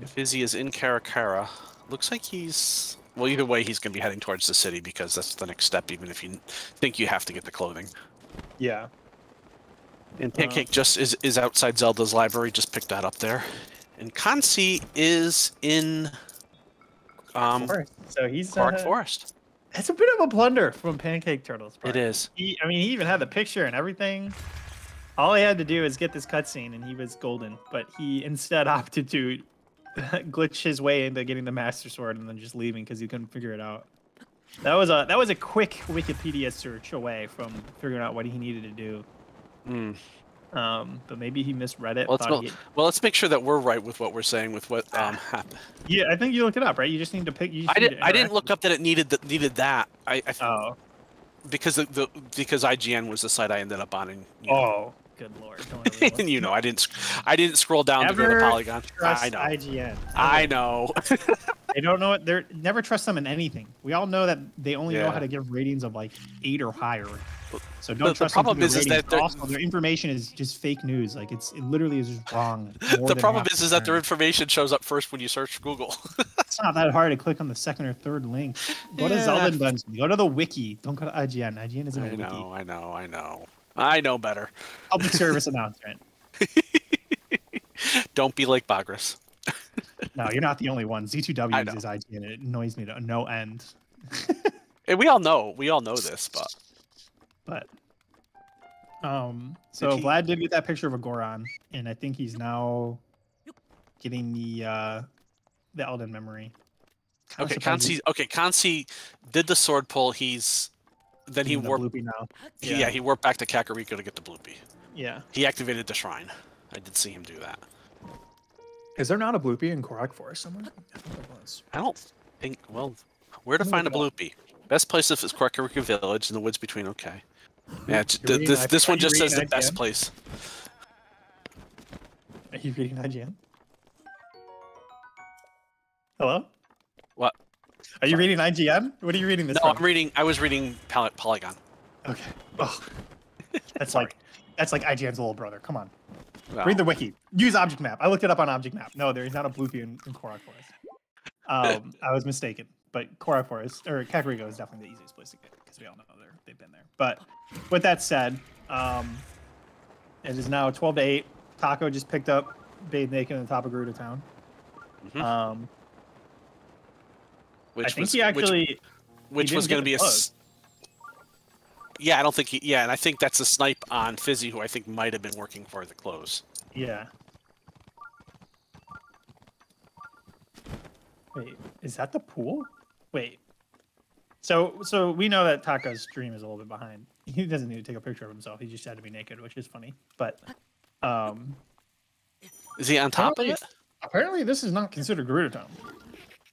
Speaker 2: Fizzy is in Karakara. Looks like he's. Well, either way, he's going to be heading towards the city because that's the next step, even if you think you have to get the clothing.
Speaker 1: Yeah.
Speaker 2: And Pancake just is outside Zelda's library, just picked that up there. And Kansi is in
Speaker 1: Forest. So he's
Speaker 2: Korok Forest.
Speaker 1: It's a bit of a blunder from Pancake Turtle's part.
Speaker 2: It is.
Speaker 1: He even had the picture and everything. All he had to do is get this cutscene, and he was golden. But he instead opted to glitch his way into getting the Master Sword and then just leaving because he couldn't figure it out. That was a quick Wikipedia search away from figuring out what he needed to do. But maybe he misread it.
Speaker 2: Well, let's make sure that we're right with what we're saying with what happened.
Speaker 1: Yeah, I think you looked it up, right? You just need to pick.
Speaker 2: I didn't look up that it needed that. Because IGN was the site I ended up on. And,
Speaker 1: good lord!
Speaker 2: And I didn't scroll down to go to Polygon.
Speaker 1: I know. IGN.
Speaker 2: I know.
Speaker 1: They don't know it. They never trust them in anything. We all know that they only know how to give ratings of like 8 or higher. So don't trust them. The problem is that also their information is just fake news. Like it literally is just wrong.
Speaker 2: The problem is that their information shows up first when you search Google.
Speaker 1: It's not that hard to click on the second or third link. Go to Zelda Dungeon. Go to the wiki. Don't go to IGN. IGN isn't a wiki.
Speaker 2: I know better.
Speaker 1: Public service announcement.
Speaker 2: Don't be like Bagras.
Speaker 1: No, you're not the only one. Z2W uses IGN. It annoys me to no end.
Speaker 2: And we all know this, but.
Speaker 1: So Vlad did get that picture of a Goron, and I think he's now getting the Elden memory.
Speaker 2: Kansi did the sword pull. He warped
Speaker 1: now.
Speaker 2: Yeah, he warped back to Kakariko to get the Bloopy.
Speaker 1: Yeah.
Speaker 2: He activated the shrine. I did see him do that.
Speaker 1: Is there not a Bloopy in Korok Forest somewhere? I think there was.
Speaker 2: I don't think. Well, where to find a Bloopy? Best place is Kakariko Village in the woods between. Okay. Yeah, this one just says the best place.
Speaker 1: Are you reading IGN? Hello?
Speaker 2: What?
Speaker 1: Are you reading IGN? What are you reading this from?
Speaker 2: I was reading Polygon.
Speaker 1: Okay. Oh. That's like IGN's little brother. Come on. Well, read the wiki. Use Object Map. I looked it up on Object Map. No, there is not a Bloopy in Korok Forest. I was mistaken. But Korok Forest, or Kakariko, is definitely the easiest place to get, because we all know they've been there. But with that said, it is now 12-8. Taco just picked up Bathe Naked on the top of Gerudo Town. I think he actually...
Speaker 2: Which was going to be Yeah, I don't think he... Yeah, and I think that's a snipe on Fizzy, who I think might have been working for the close.
Speaker 1: Yeah. Wait, is that the pool? Wait. So we know that Taco's stream is a little bit behind. He doesn't need to take a picture of himself. He just had to be naked, which is funny. But
Speaker 2: is he on top of it?
Speaker 1: Apparently this is not considered Gerudo Town.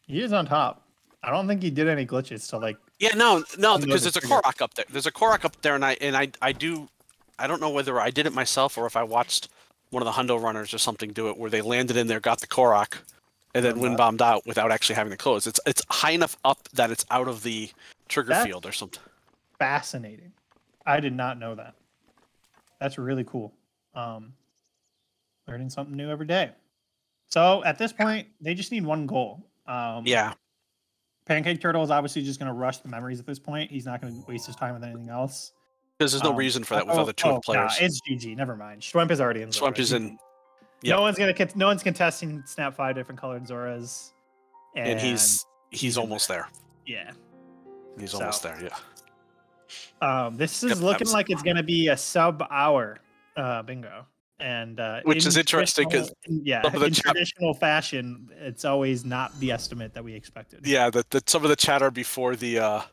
Speaker 1: He is on top. I don't think he did any glitches to like.
Speaker 2: Yeah, no, because there's a Korok up there. There's a Korok up there, and I don't know whether I did it myself or if I watched one of the Hundo runners or something do it, where they landed in there, got the Korok, and then wind bombed out without actually having to close. It's high enough up that it's out of the trigger field or something.
Speaker 1: Fascinating. I did not know that. That's really cool. Learning something new every day. So at this point, they just need one goal.
Speaker 2: Yeah.
Speaker 1: Pancake Turtle is obviously just going to rush the memories at this point. He's not going to waste his time with anything else.
Speaker 2: Because there's no reason for that with other two players.
Speaker 1: Nah, it's GG. Never mind. Schwemp is already in.
Speaker 2: Schwemp is in.
Speaker 1: Yep. No one's contesting Snap 5 different colored Zoras.
Speaker 2: And he's almost there.
Speaker 1: Yeah.
Speaker 2: He's almost there. Yeah.
Speaker 1: This is looking like it's going to be a sub-hour bingo. And
Speaker 2: which is interesting because
Speaker 1: in traditional fashion, it's always not the estimate that we expected.
Speaker 2: Yeah, that some of the chatter before the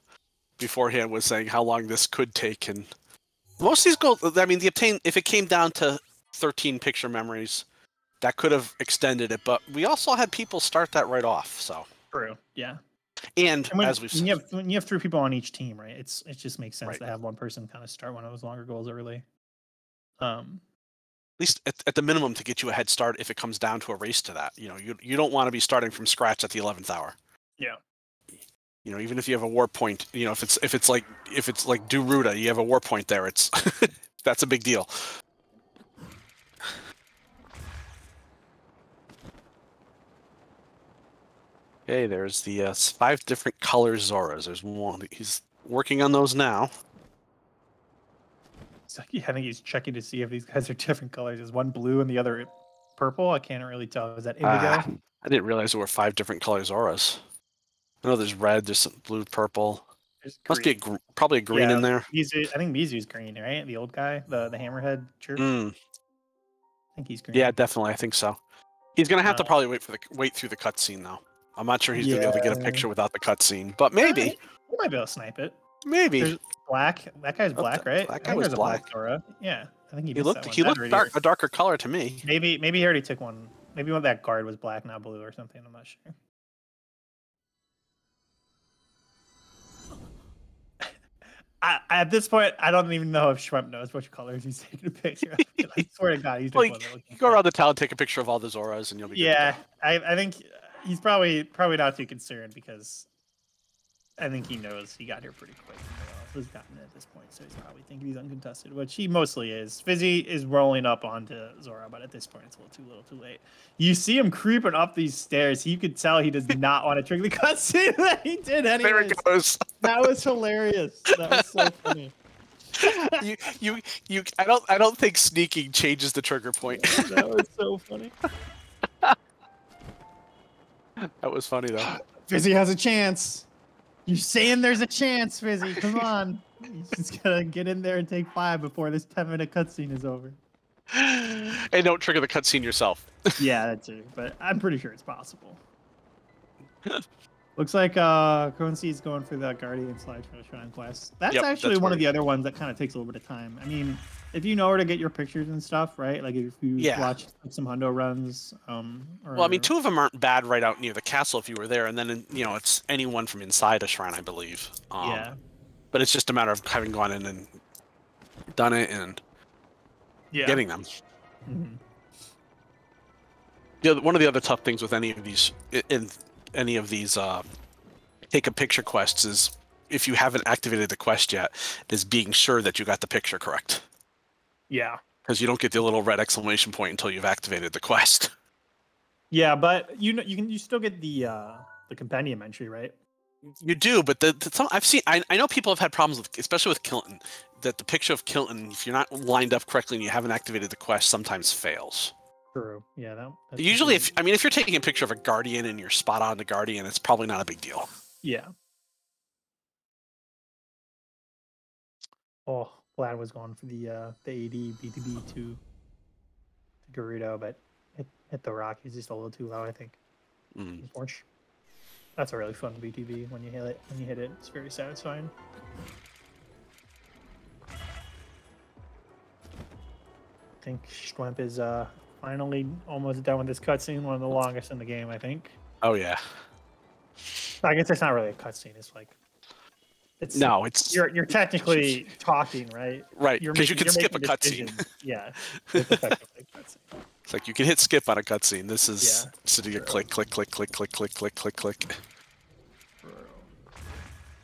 Speaker 2: beforehand was saying how long this could take, and most of these goals. I mean, if it came down to 13 picture memories, that could have extended it. But we also had people start that right off. So
Speaker 1: true. Yeah.
Speaker 2: And as we've
Speaker 1: when you have 3 people on each team, right? It just makes sense to have one person kind of start one of those longer goals early.
Speaker 2: At least at the minimum to get you a head start if it comes down to a race to that. You know, you don't want to be starting from scratch at the 11th hour.
Speaker 1: Yeah.
Speaker 2: You know, even if you have a war point, you know, if it's like Duruda, you have a war point there. It's that's a big deal. Okay, there's the 5 different color Zoras. There's one. He's working on those now.
Speaker 1: I think he's checking to see if these guys are different colors. Is one blue and the other purple? I can't really tell. Is that indigo?
Speaker 2: I didn't realize there were 5 different colors Zoras. I know there's red, there's some blue, purple. Must be probably a green in there.
Speaker 1: I think Mizu's green, right? The old guy, the hammerhead church. I think he's green.
Speaker 2: Yeah, definitely. I think so. He's gonna have to probably wait through the cutscene though. I'm not sure he's gonna be able to get a picture without the cutscene, but maybe.
Speaker 1: We might be able to snipe it.
Speaker 2: Maybe.
Speaker 1: There's black. That guy's black, right?
Speaker 2: That guy was black.
Speaker 1: Yeah, I think he
Speaker 2: looked a darker color to me.
Speaker 1: Maybe he already took one. Maybe that guard was black, not blue, or something. I'm not sure. At this point, I don't even know if Schwemp knows which colors he's taking a picture of. I swear to God, he's
Speaker 2: you go around the town, take a picture of all the Zoras, and you'll be good to go.
Speaker 1: I think he's probably not too concerned because I think he knows he got here pretty quick. No one else has gotten it at this point, so he's probably thinking he's uncontested, which he mostly is. Fizzy is rolling up onto Zora, but at this point, it's a little too late. You see him creeping up these stairs. You could tell he does not want to trigger the cutscene that he did anyways.
Speaker 2: There it goes.
Speaker 1: That was hilarious. That was so funny.
Speaker 2: I don't think sneaking changes the trigger point.
Speaker 1: That was so funny.
Speaker 2: That was funny though.
Speaker 1: Fizzy has a chance. You're saying there's a chance, Fizzy. Come on. You just gotta get in there and take 5 before this 10-minute cutscene is over.
Speaker 2: And don't trigger the cutscene yourself.
Speaker 1: Yeah, that's it. But I'm pretty sure it's possible. Looks like Currency is going for that Guardian slide for the Shrine quest. That's actually one of the other ones that kind of takes a little bit of time. I mean, if you know where to get your pictures and stuff, right? Like if you watch some Hundo runs.
Speaker 2: Well, I mean, 2 of them aren't bad right out near the castle if you were there, and then it's anyone from inside a shrine, I believe. But it's just a matter of having gone in and done it and getting them. One of the other tough things with any of these take a picture quests is if you haven't activated the quest yet, is being sure that you got the picture correct.
Speaker 1: Yeah.
Speaker 2: Because you don't get the little red exclamation point until you've activated the quest.
Speaker 1: Yeah, but you still get the compendium entry, right?
Speaker 2: You do, but I know people have had problems with, especially with Kilton, that the picture of Kilton, if you're not lined up correctly and you haven't activated the quest, sometimes fails.
Speaker 1: True. Yeah. That's
Speaker 2: Usually, if you're taking a picture of a Guardian and you're spot on the Guardian, it's probably not a big deal.
Speaker 1: Yeah. Oh, Vlad was going for the AD BTB to Garrido, but hit the rock. He's just a little too low, I think. Unfortunately. That's a really fun BTB when you hit it. When you hit it, it's very satisfying. I think Schwemp is finally almost done with this cutscene. One of the longest in the game, I think.
Speaker 2: Oh yeah.
Speaker 1: I guess it's not really a cutscene. It's like you're technically talking, right?
Speaker 2: Right, because you can skip a cutscene.
Speaker 1: Yeah, it's effectively a cutscene.
Speaker 2: It's like you can hit skip on a cutscene. This is sitting at click, click, click, click, click, click, click, click, click.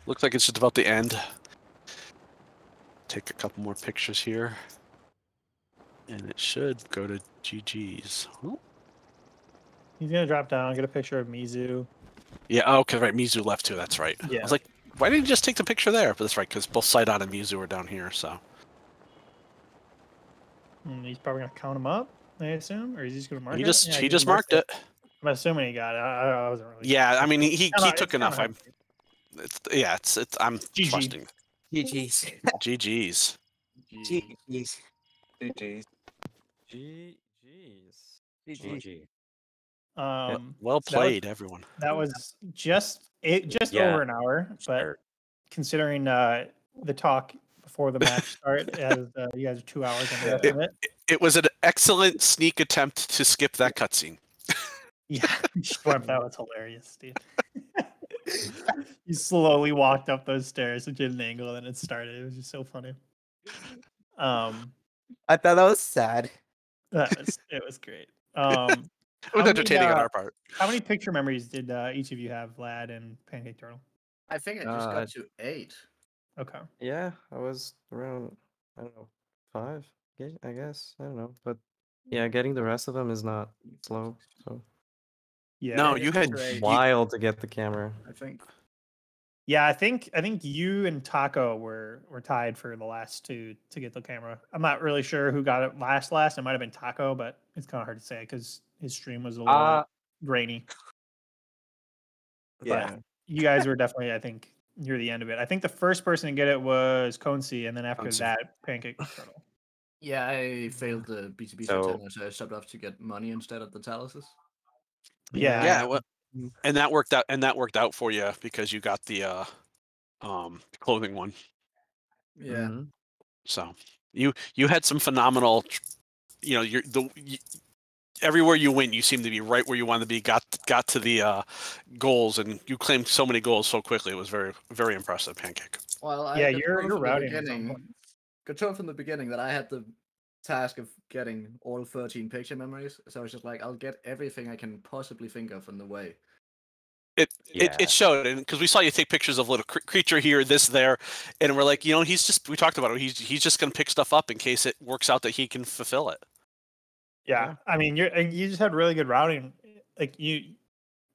Speaker 2: Looks like it's just about the end. Take a couple more pictures here. And it should go to GG's. Ooh.
Speaker 1: He's gonna drop down, get a picture of Mizu.
Speaker 2: Yeah, oh, okay, right, Mizu left too, that's right.
Speaker 1: Yeah.
Speaker 2: I was like, why didn't you just take the picture there? But that's right, because both Sidon and Mizu are down here, so.
Speaker 1: And he's probably gonna count him up, I assume, or is he just gonna mark it?
Speaker 2: He just marked it.
Speaker 1: I'm assuming he got it. I wasn't really.
Speaker 2: Yeah, I mean he took enough. I'm trusting.
Speaker 3: GG's.
Speaker 2: GG's.
Speaker 3: GG's.
Speaker 4: GG's.
Speaker 3: GG.
Speaker 2: Well played, everyone.
Speaker 1: That was just over an hour, but considering the talk before the match start, as you guys are 2 hours on the rest of it.
Speaker 2: It was an excellent sneak attempt to skip that cutscene.
Speaker 1: Yeah, that was hilarious, Steve. You slowly walked up those stairs at an angle, and then it started. It was just so funny.
Speaker 3: I thought that was sad.
Speaker 1: It was great.
Speaker 2: It was entertaining on our part.
Speaker 1: How many picture memories did each of you have, Vlad and Pancake Turtle?
Speaker 4: I think I just got to 8.
Speaker 1: Okay.
Speaker 5: Yeah, I was around, I don't know, 5, I guess. I don't know. But yeah, getting the rest of them is not slow. So
Speaker 1: yeah.
Speaker 2: No, you had
Speaker 5: wild to get the camera.
Speaker 4: I think.
Speaker 1: Yeah, I think you and Taco were tied for the last two to get the camera. I'm not really sure who got it last. It might have been Taco, but it's kind of hard to say because his stream was a little grainy.
Speaker 5: Yeah.
Speaker 1: But you guys were definitely, I think, near the end of it. I think the first person to get it was Concy, and then after that, Pancake Turtle.
Speaker 4: Yeah, I failed the BTB so I subbed off to get money instead of the Taluses.
Speaker 1: Yeah.
Speaker 2: Well, and that worked out. And that worked out for you because you got the clothing one.
Speaker 4: Yeah.
Speaker 2: So you had some phenomenal. Everywhere you went, you seemed to be right where you wanted to be. Got to the goals, and you claimed so many goals so quickly. It was very, very impressive, Pancake.
Speaker 4: Well,
Speaker 1: you're routing.
Speaker 4: Got told from the beginning that I had the task of getting all 13 picture memories. So I was just like, I'll get everything I can possibly think of in the way.
Speaker 2: It showed, and because we saw you take pictures of little creature here, this, there, and we're like, we talked about it. He's just gonna pick stuff up in case it works out that he can fulfill it.
Speaker 1: Yeah, I mean, you just had really good routing. Like you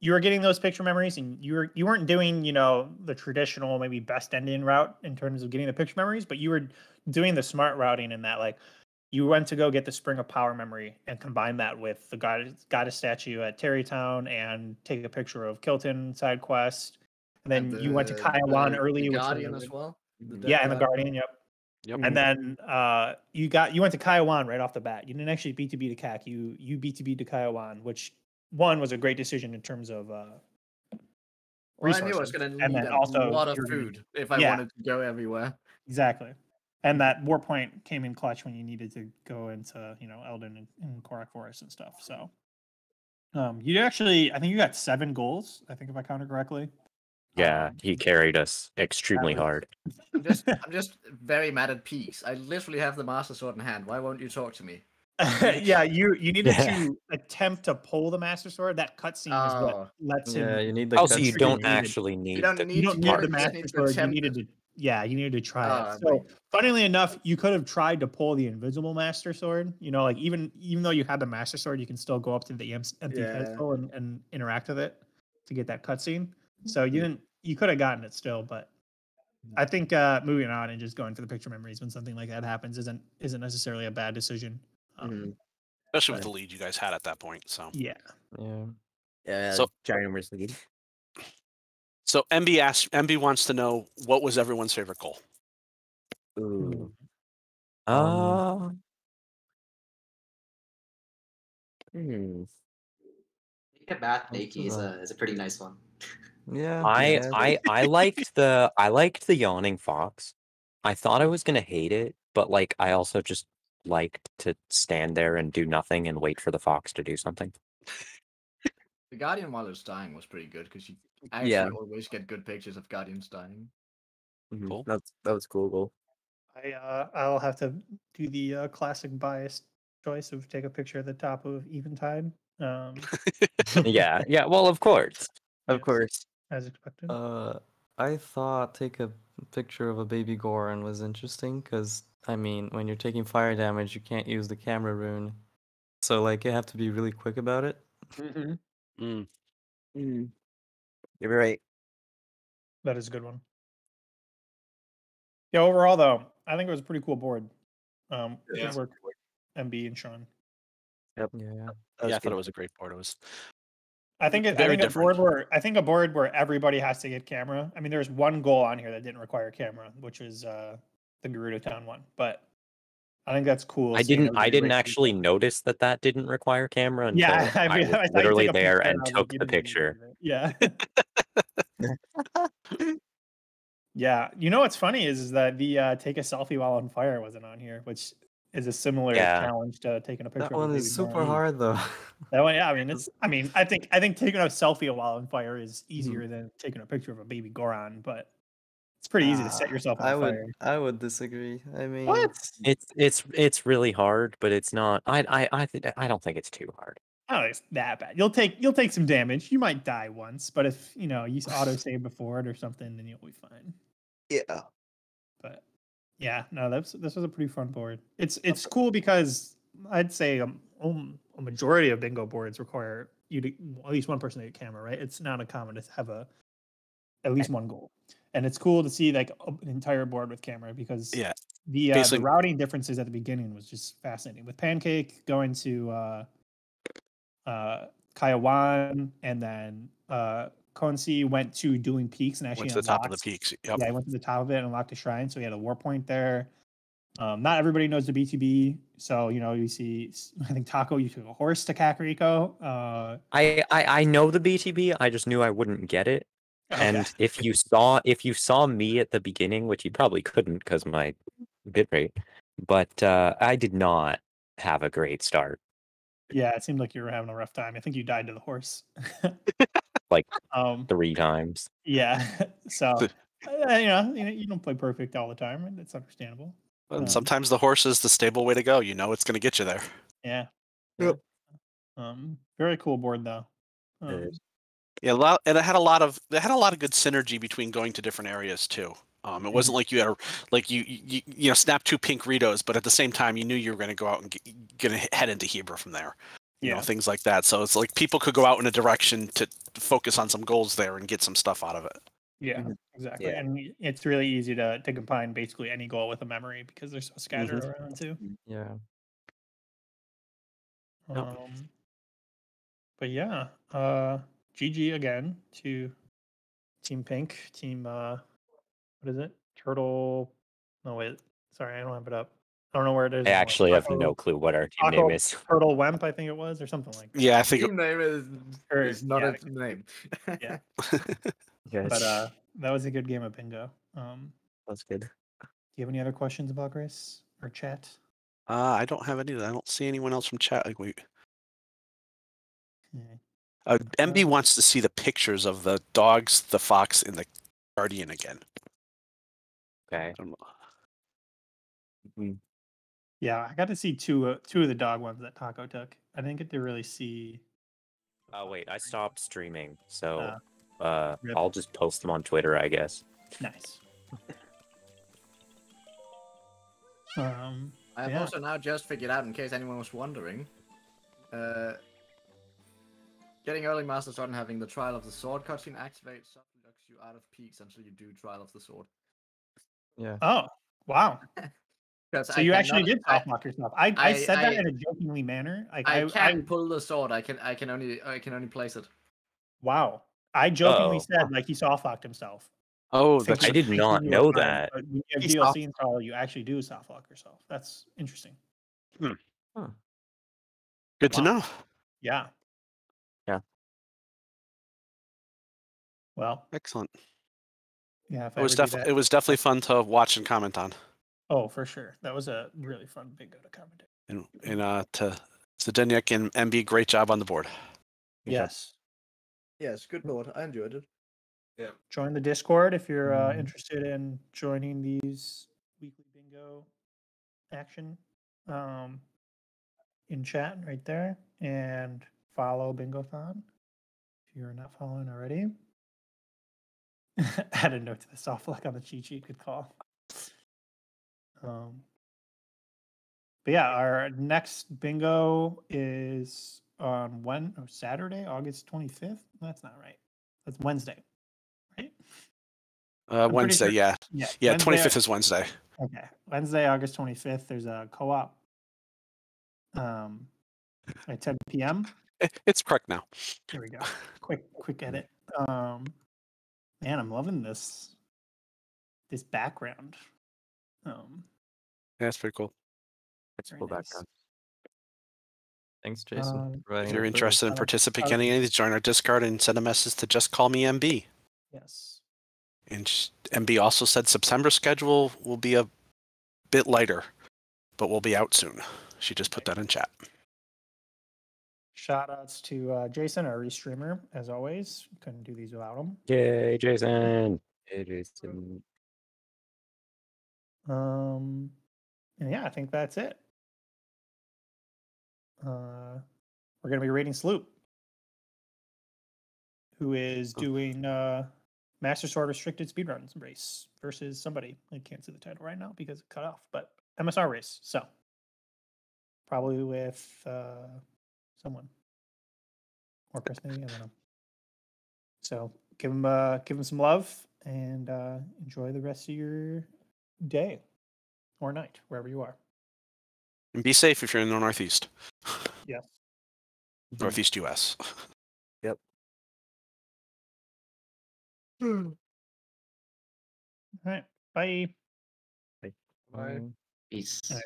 Speaker 1: were getting those picture memories, and you weren't doing the traditional maybe best ending route in terms of getting the picture memories, but you were doing the smart routing in that like you went to go get the Spring of Power memory and combine that with the goddess statue at Terrytown and take a picture of Kilton side quest, and then you went to Kaiwan early,
Speaker 4: the Guardian as well.
Speaker 1: And the Guardian, yep. And then you went to Kaiwan right off the bat. You didn't actually BTB to CAC. You BTB to Kaiwan, which one was a great decision in terms of resources.
Speaker 4: I knew I was going to need a lot of food if I wanted to go everywhere.
Speaker 1: Exactly. And that war point came in clutch when you needed to go into Eldon and Korak Forest and stuff. So you actually, I think you got 7 goals. I think if I counted correctly.
Speaker 3: Yeah, he carried us extremely hard.
Speaker 4: I'm just very mad at Peace. I literally have the Master Sword in hand. Why won't you talk to me?
Speaker 1: Yeah, you needed to attempt to pull the Master Sword. That cutscene is what lets him.
Speaker 5: Yeah, you need the.
Speaker 3: Also, you don't actually need.
Speaker 4: You don't need
Speaker 1: the Master Sword. You needed to. Yeah, you needed to try it. So, funnily enough, you could have tried to pull the invisible Master Sword. Like even though you had the Master Sword, you can still go up to the empty pedestal and interact with it to get that cutscene. So you you could have gotten it still, but I think moving on and just going for the picture memories when something like that happens isn't necessarily a bad decision.
Speaker 2: Especially with the lead you guys had at that point. So
Speaker 1: yeah.
Speaker 3: So ginormous lead.
Speaker 2: So MB wants to know what was everyone's favorite goal.
Speaker 3: Ooh.
Speaker 6: Bath Nakey is a pretty nice one.
Speaker 5: Yeah.
Speaker 7: I liked the yawning fox. I thought I was gonna hate it, but like I also just liked to stand there and do nothing and wait for the fox to do something.
Speaker 4: The Guardian while it's dying was pretty good because you actually always get good pictures of Guardians dying.
Speaker 2: Cool.
Speaker 3: That was cool. Cool.
Speaker 1: I'll have to do the classic biased choice of take a picture at the top of Eventide.
Speaker 7: Yeah. Well, of course.
Speaker 3: Of course.
Speaker 1: As expected.
Speaker 5: I thought take a picture of a baby Goron was interesting because I mean, when you're taking fire damage, you can't use the camera rune, so like you have to be really quick about it.
Speaker 3: You're right.
Speaker 1: That is a good one. Yeah, overall though, I think it was a pretty cool board. Good work, MB and Sean.
Speaker 3: Yep.
Speaker 5: Yeah.
Speaker 2: I thought it was a great board. It was.
Speaker 1: I think a board where everybody has to get camera. I mean, there's one goal on here that didn't require camera, which is the Gerudo Town one. But I think that's cool.
Speaker 7: I didn't actually notice that didn't require camera until I was literally there and took the picture.
Speaker 1: Yeah. Yeah. You know what's funny is that the take a selfie while on fire wasn't on here, which is a similar challenge to taking a picture.
Speaker 5: That one is super hard though.
Speaker 1: That one, yeah. I think taking a selfie while on fire is easier than taking a picture of a baby Goron, but it's pretty easy to set yourself on fire.
Speaker 5: I would disagree. I mean,
Speaker 1: what?
Speaker 7: It's really hard, but it's not. I don't think it's too hard.
Speaker 1: I don't think it's that bad. You'll take some damage. You might die once, but if you auto save before it or something, then you'll be fine.
Speaker 3: Yeah.
Speaker 1: But yeah, no, this was a pretty fun board. It's cool because I'd say a majority of bingo boards require you to at least one person to get camera, right? It's not uncommon to have at least one goal, and it's cool to see like an entire board with camera because the routing differences at the beginning was just fascinating. With Pancake going to Kaiwan, and then Konsi went to doing peaks and actually
Speaker 2: went to the top of the peaks. Yep.
Speaker 1: Yeah, he went to the top of it and unlocked a shrine, so he had a war point there. Not everybody knows the BTB, so you see. I think Taco, you took a horse to Kakariko.
Speaker 7: I know the BTB. I just knew I wouldn't get it. Okay. And if you saw me at the beginning, which you probably couldn't because my bitrate, but I did not have a great start.
Speaker 1: Yeah, it seemed like you were having a rough time. I think you died to the horse.
Speaker 7: Like 3 times.
Speaker 1: Yeah. So you don't play perfect all the time, and it's understandable.
Speaker 2: And sometimes the horse is the stable way to go. It's going to get you there.
Speaker 1: Yeah.
Speaker 3: Yep.
Speaker 1: Very cool board though.
Speaker 2: Yeah, and it had a lot of good synergy between going to different areas too. It wasn't like you had you snap 2 pink Ritos, but at the same time you knew you were going to go out and gonna head into Hebra from there. Things like that. So it's like people could go out in a direction to focus on some goals there and get some stuff out of it.
Speaker 1: Yeah, exactly. Yeah. And it's really easy to combine basically any goal with a memory because they're so scattered around too.
Speaker 5: Yeah.
Speaker 1: But yeah, GG again to Team Pink, Team what is it? Turtle. No wait, sorry, I don't have it up. I don't know where it is.
Speaker 7: I actually have no clue what our team name is.
Speaker 1: Turtle Wemp, I think it was, or something like that.
Speaker 2: Yeah, I think
Speaker 4: team name is not a name.
Speaker 1: Yeah.
Speaker 3: Yes.
Speaker 1: But that was a good game of bingo.
Speaker 3: That's good.
Speaker 1: Do you have any other questions about Grace or chat?
Speaker 2: I don't have any. I don't see anyone else from chat. MB wants to see the pictures of the dogs, the fox, and the guardian again.
Speaker 7: Okay.
Speaker 1: Yeah, I got to see two of the dog ones that Taco took. I didn't get to really see.
Speaker 7: Oh wait, I stopped streaming, so I'll just post them on Twitter, I guess.
Speaker 1: Nice.
Speaker 4: I've also now just figured out, in case anyone was wondering, getting early master start and having the trial of the sword cutscene activates knocks you out of peaks until you do Trial of the Sword.
Speaker 5: Yeah.
Speaker 1: Oh, wow. So you actually did soft lock yourself. I said that in a jokingly manner. Like
Speaker 4: I can't pull the sword. I can only place it.
Speaker 1: Wow. I jokingly said like he soft locked himself.
Speaker 2: Oh,
Speaker 7: I did not know that.
Speaker 1: But when you have DLC install, you actually do soft lock yourself. That's interesting.
Speaker 2: Good to know.
Speaker 1: Yeah.
Speaker 7: Yeah.
Speaker 1: Well,
Speaker 2: excellent.
Speaker 1: Yeah, if
Speaker 2: it was definitely fun to watch and comment on.
Speaker 1: Oh, for sure. That was a really fun bingo to comment.
Speaker 2: And to Zdenek and MB, great job on the board.
Speaker 1: Yes.
Speaker 4: Yes, good board. I enjoyed it.
Speaker 1: Yeah. Join the Discord if you're interested in joining these weekly bingo action in chat right there, and follow Bingothon if you're not following already. Add a note to the soft lock on the cheat sheet. Good call. But yeah, our next bingo is on Saturday, August 25th. That's not right. That's Wednesday, right?
Speaker 2: Wednesday,
Speaker 1: sure.
Speaker 2: yeah.
Speaker 1: Wednesday,
Speaker 2: 25th is Wednesday.
Speaker 1: Okay, Wednesday, August 25th. There's a co-op at 10 p.m.
Speaker 2: It's correct now.
Speaker 1: Here we go. Quick edit. Man, I'm loving this background.
Speaker 2: Yeah, that's pretty cool.
Speaker 7: That's cool background.
Speaker 5: Thanks, Jason.
Speaker 2: If you're interested in participating in any of these, join our Discord and send a message to Just Call Me MB.
Speaker 1: Yes.
Speaker 2: And MB also said September schedule will be a bit lighter, but we'll be out soon. She just put that in chat.
Speaker 1: Shout outs to Jason, our restreamer, as always. Couldn't do these without him.
Speaker 7: Yay, Jason. Hey, Jason.
Speaker 1: And yeah, I think that's it. We're gonna be rating Sloop, who is doing Master Sword Restricted Speedruns race versus somebody. I can't see the title right now because it cut off, but MSR race. So probably with someone or Chris, maybe, I don't know. So give him some love and enjoy the rest of your day or night wherever you are.
Speaker 2: And be safe if you're in the Northeast.
Speaker 1: Yes.
Speaker 2: Northeast US.
Speaker 3: Yep.
Speaker 1: All right. Bye.
Speaker 5: Bye.
Speaker 6: Peace.
Speaker 1: All right.